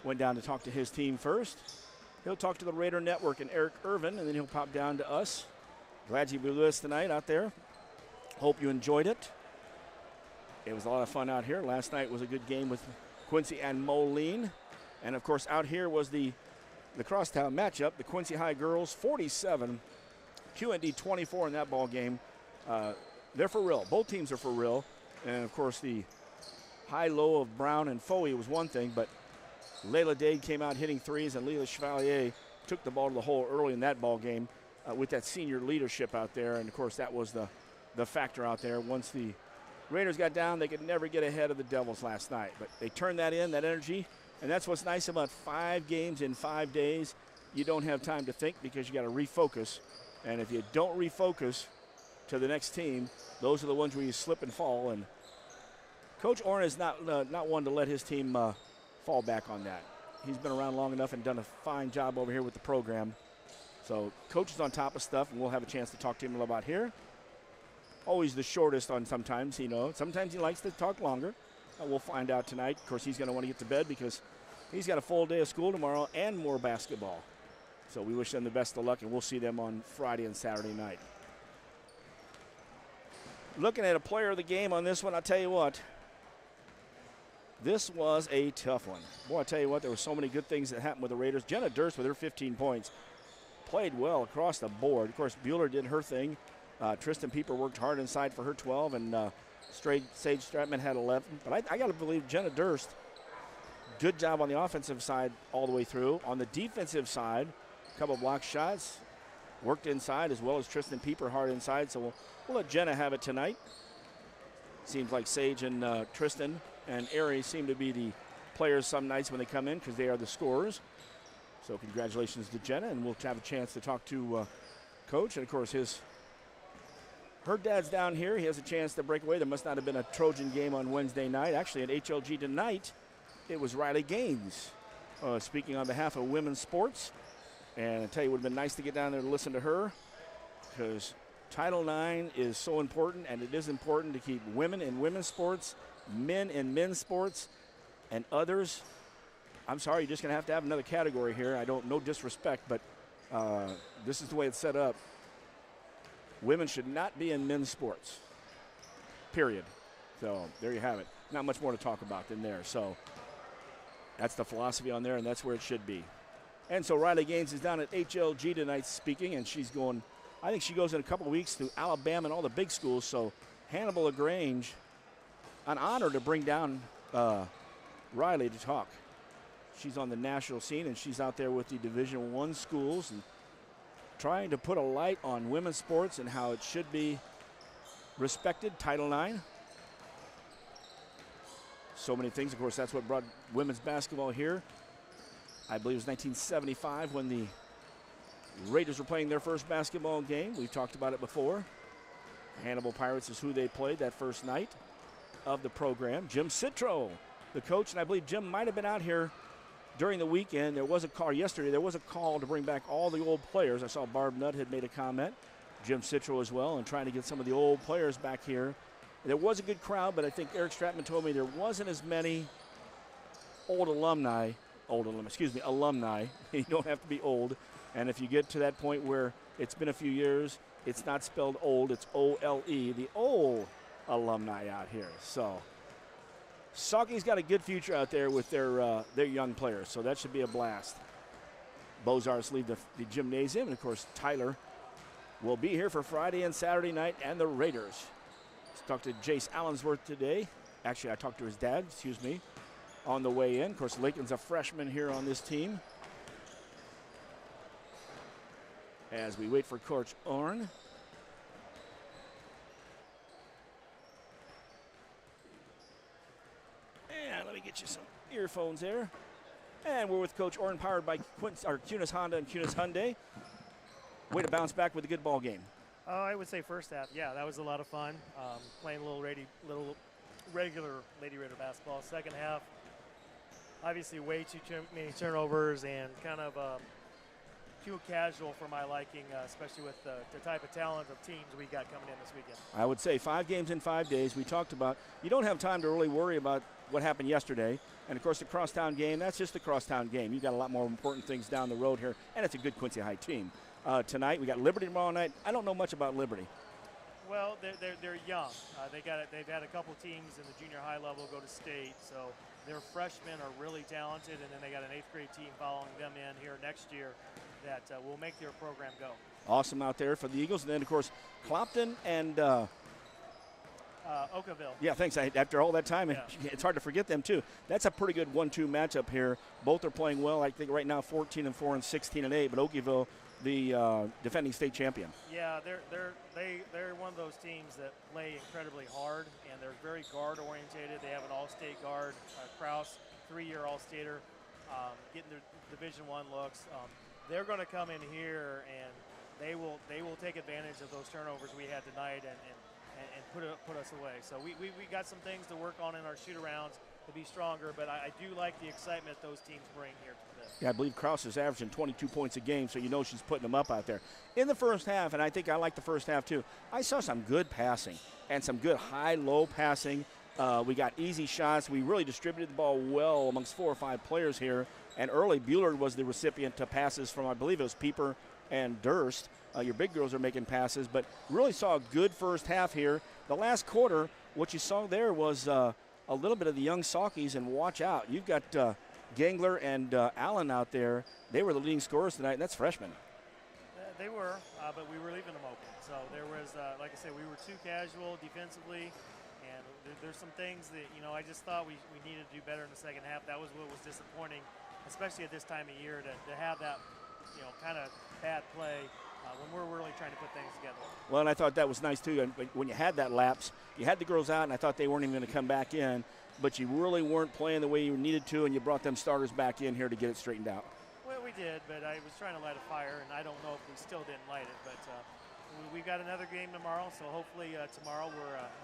went down to talk to his team first. He'll talk to the Raider Network and Eric Irvin, and then he'll pop down to us. Glad you were with us tonight out there. Hope you enjoyed it. It was a lot of fun out here. Last night was a good game with Quincy and Moline. And, of course, out here was the crosstown matchup. The Quincy High girls 47, QND 24 in that ball game. They're for real. Both teams are for real. And, of course, the high-low of Brown and Foley was one thing, but Layla Dade came out hitting threes, and Leila Chevalier took the ball to the hole early in that ball game with that senior leadership out there. And, of course, that was the factor out there. Once the Raiders got down, they could never get ahead of the Devils last night. But they turned that in, that energy, and that's what's nice about 5 games in 5 days. You don't have time to think because you got to refocus. And if you don't refocus to the next team, those are the ones where you slip and fall. And Coach Orrin is not one to let his team fall back on that. He's been around long enough and done a fine job over here with the program. So Coach is on top of stuff, and we'll have a chance to talk to him a little about here. Always the shortest on sometimes, you know. Sometimes he likes to talk longer. We'll find out tonight. Of course, he's going to want to get to bed because he's got a full day of school tomorrow and more basketball. So we wish them the best of luck, and we'll see them on Friday and Saturday night. Looking at a player of the game on this one, I'll tell you what. This was a tough one. Boy, I tell you what, there were so many good things that happened with the Raiders. Jenna Durst with her 15 points played well across the board. Of course, Bueller did her thing. Tristan Pieper worked hard inside for her 12, and Sage Stratman had 11. But I got to believe Jenna Durst, good job on the offensive side all the way through. On the defensive side, a couple block shots, worked inside as well as Tristan Pieper hard inside. So we'll let Jenna have it tonight. Seems like Sage and Tristan and Ari seem to be the players some nights when they come in because they are the scorers. So congratulations to Jenna, and we'll have a chance to talk to Coach. And, of course, her dad's down here. He has a chance to break away. There must not have been a Trojan game on Wednesday night. Actually, at HLG tonight, it was Riley Gaines speaking on behalf of women's sports. And I tell you, it would have been nice to get down there to listen to her because Title IX is so important, and it is important to keep women in women's sports, men in men's sports, and others. I'm sorry, you're just going to have another category here. No disrespect, but this is the way it's set up. Women should not be in men's sports, period. So there you have it. Not much more to talk about than there. So that's the philosophy on there, and that's where it should be. And so Riley Gaines is down at HLG tonight speaking, and she's going, I think she goes in a couple of weeks to Alabama and all the big schools. So Hannibal LaGrange, an honor to bring down Riley to talk. She's on the national scene, and she's out there with the Division I schools and trying to put a light on women's sports and how it should be respected. Title IX. So many things. Of course, that's what brought women's basketball here. I believe it was 1975 when the Raiders were playing their first basketball game. We've talked about it before. Hannibal Pirates is who they played that first night of the program. Jim Citro, the coach, and I believe Jim might have been out here during the weekend. There was a call yesterday. There was a call to bring back all the old players. I saw Barb Nutt had made a comment. Jim Citro as well, and trying to get some of the old players back here. There was a good crowd, but I think Eric Stratman told me there wasn't as many alumni. You don't have to be old. And if you get to that point where it's been a few years, it's not spelled old, it's O-L-E, the old alumni out here. So Saukees got a good future out there with their young players, so that should be a blast. Bozarts leave the gymnasium, and of course Tyler will be here for Friday and Saturday night and the Raiders. Let's talk to Jace Allensworth today. Actually, I talked to his dad, on the way in. Of course, Laken's a freshman here on this team. As we wait for Coach Orn. And let me get you some earphones there. And we're with Coach Orn, powered by Cunis Honda and Cunis Hyundai. Way to bounce back with a good ball game. I would say first half, yeah, that was a lot of fun. Playing a little regular Lady Raider basketball. Second half, obviously way too many turnovers and kind of too casual for my liking, especially with the type of talent of teams we got coming in this weekend. I would say 5 games in 5 days. We talked about you don't have time to really worry about what happened yesterday. And, of course, the crosstown game, that's just the crosstown game. You got a lot more important things down the road here, and it's a good Quincy High team. Tonight, we got Liberty tomorrow night. I don't know much about Liberty. Well, they're young. They've had a couple teams in the junior high level go to state, so their freshmen are really talented, and then they got an 8th grade team following them in here next year that will make their program go. Awesome out there for the Eagles. And then, of course, Clopton and Oakville. Yeah, thanks. After all that time, yeah. It's hard to forget them, too. That's a pretty good 1-2 matchup here. Both are playing well. I think right now 14-4 and 16-8, but Oakville, the defending state champion. Yeah, they're one of those teams that play incredibly hard, and they're very guard-orientated. They have an all-state guard, Kraus, 3-year all-stater, getting their Division I looks. They're going to come in here, and they will take advantage of those turnovers we had tonight and put us away. So we got some things to work on in our shoot-arounds to be stronger, but I do like the excitement those teams bring here to this. Yeah, I believe Kraus is averaging 22 points a game, so you know she's putting them up out there. In the first half, and I think I like the first half too, I saw some good passing and some good high-low passing. We got easy shots. We really distributed the ball well amongst 4 or 5 players here. And early, Bueller was the recipient to passes from, I believe it was Pieper and Durst. Your big girls are making passes, but really saw a good first half here. The last quarter, what you saw there was a little bit of the young Saukees, and watch out. You've got Gangler and Allen out there. They were the leading scorers tonight, and that's freshmen. They were, but we were leaving them open. So there was, like I said, we were too casual defensively, and there's some things that, you know, I just thought we needed to do better in the second half. That was what was disappointing, especially at this time of year, to have that, you know, kind of bad play when we're really trying to put things together. Well, and I thought that was nice, too. And when you had that lapse, you had the girls out, and I thought they weren't even going to come back in, but you really weren't playing the way you needed to, and you brought them starters back in here to get it straightened out. Well, we did, but I was trying to light a fire, and I don't know if we still didn't light it. But we've got another game tomorrow, so hopefully tomorrow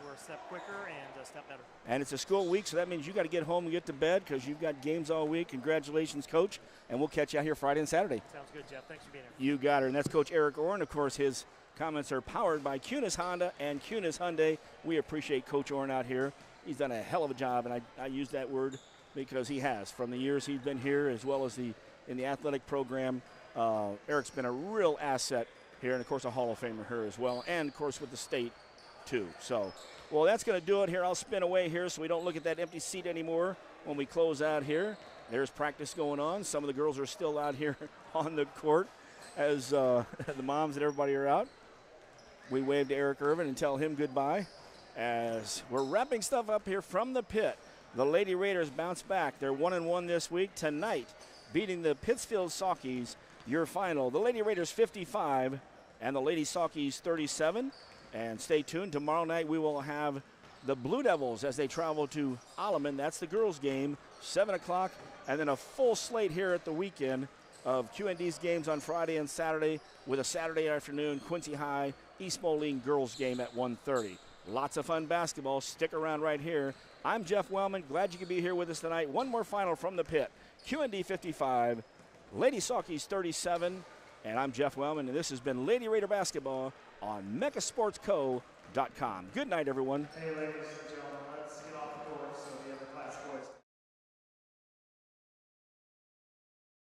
we're a step quicker and a step better. And it's a school week, so that means you got to get home and get to bed because you've got games all week. Congratulations, Coach, and we'll catch you out here Friday and Saturday. Sounds good, Jeff. Thanks for being here. You got her, and that's Coach Eric Orrin. Of course, his comments are powered by QND Honda and QND Hyundai. We appreciate Coach Orrin out here. He's done a hell of a job, and I use that word because he has. From the years he's been here as well as in the athletic program, Eric's been a real asset here, and, of course, a Hall of Famer here as well, and, of course, with the state, too. So, well, that's going to do it here. I'll spin away here so we don't look at that empty seat anymore when we close out here. There's practice going on. Some of the girls are still out here on the court as the moms and everybody are out. We wave to Eric Irvin and tell him goodbye as we're wrapping stuff up here from the pit. The Lady Raiders bounce back. They're 1-1 this week. Tonight, beating the Pittsfield Saukees, your final. The Lady Raiders 55 and the Lady Saukees 37. And stay tuned. Tomorrow night we will have the Blue Devils as they travel to Alleman. That's the girls' game, 7 o'clock. And then a full slate here at the weekend of QND's games on Friday and Saturday with a Saturday afternoon Quincy High East Moline girls game at 1:30. Lots of fun basketball. Stick around right here. I'm Jeff Wellman. Glad you could be here with us tonight. One more final from the pit. QND 55, Lady Saukees 37, and I'm Jeff Wellman, and this has been Lady Raider Basketball on MeccaSportsCo.com. Good night, everyone. Hey, ladies and gentlemen.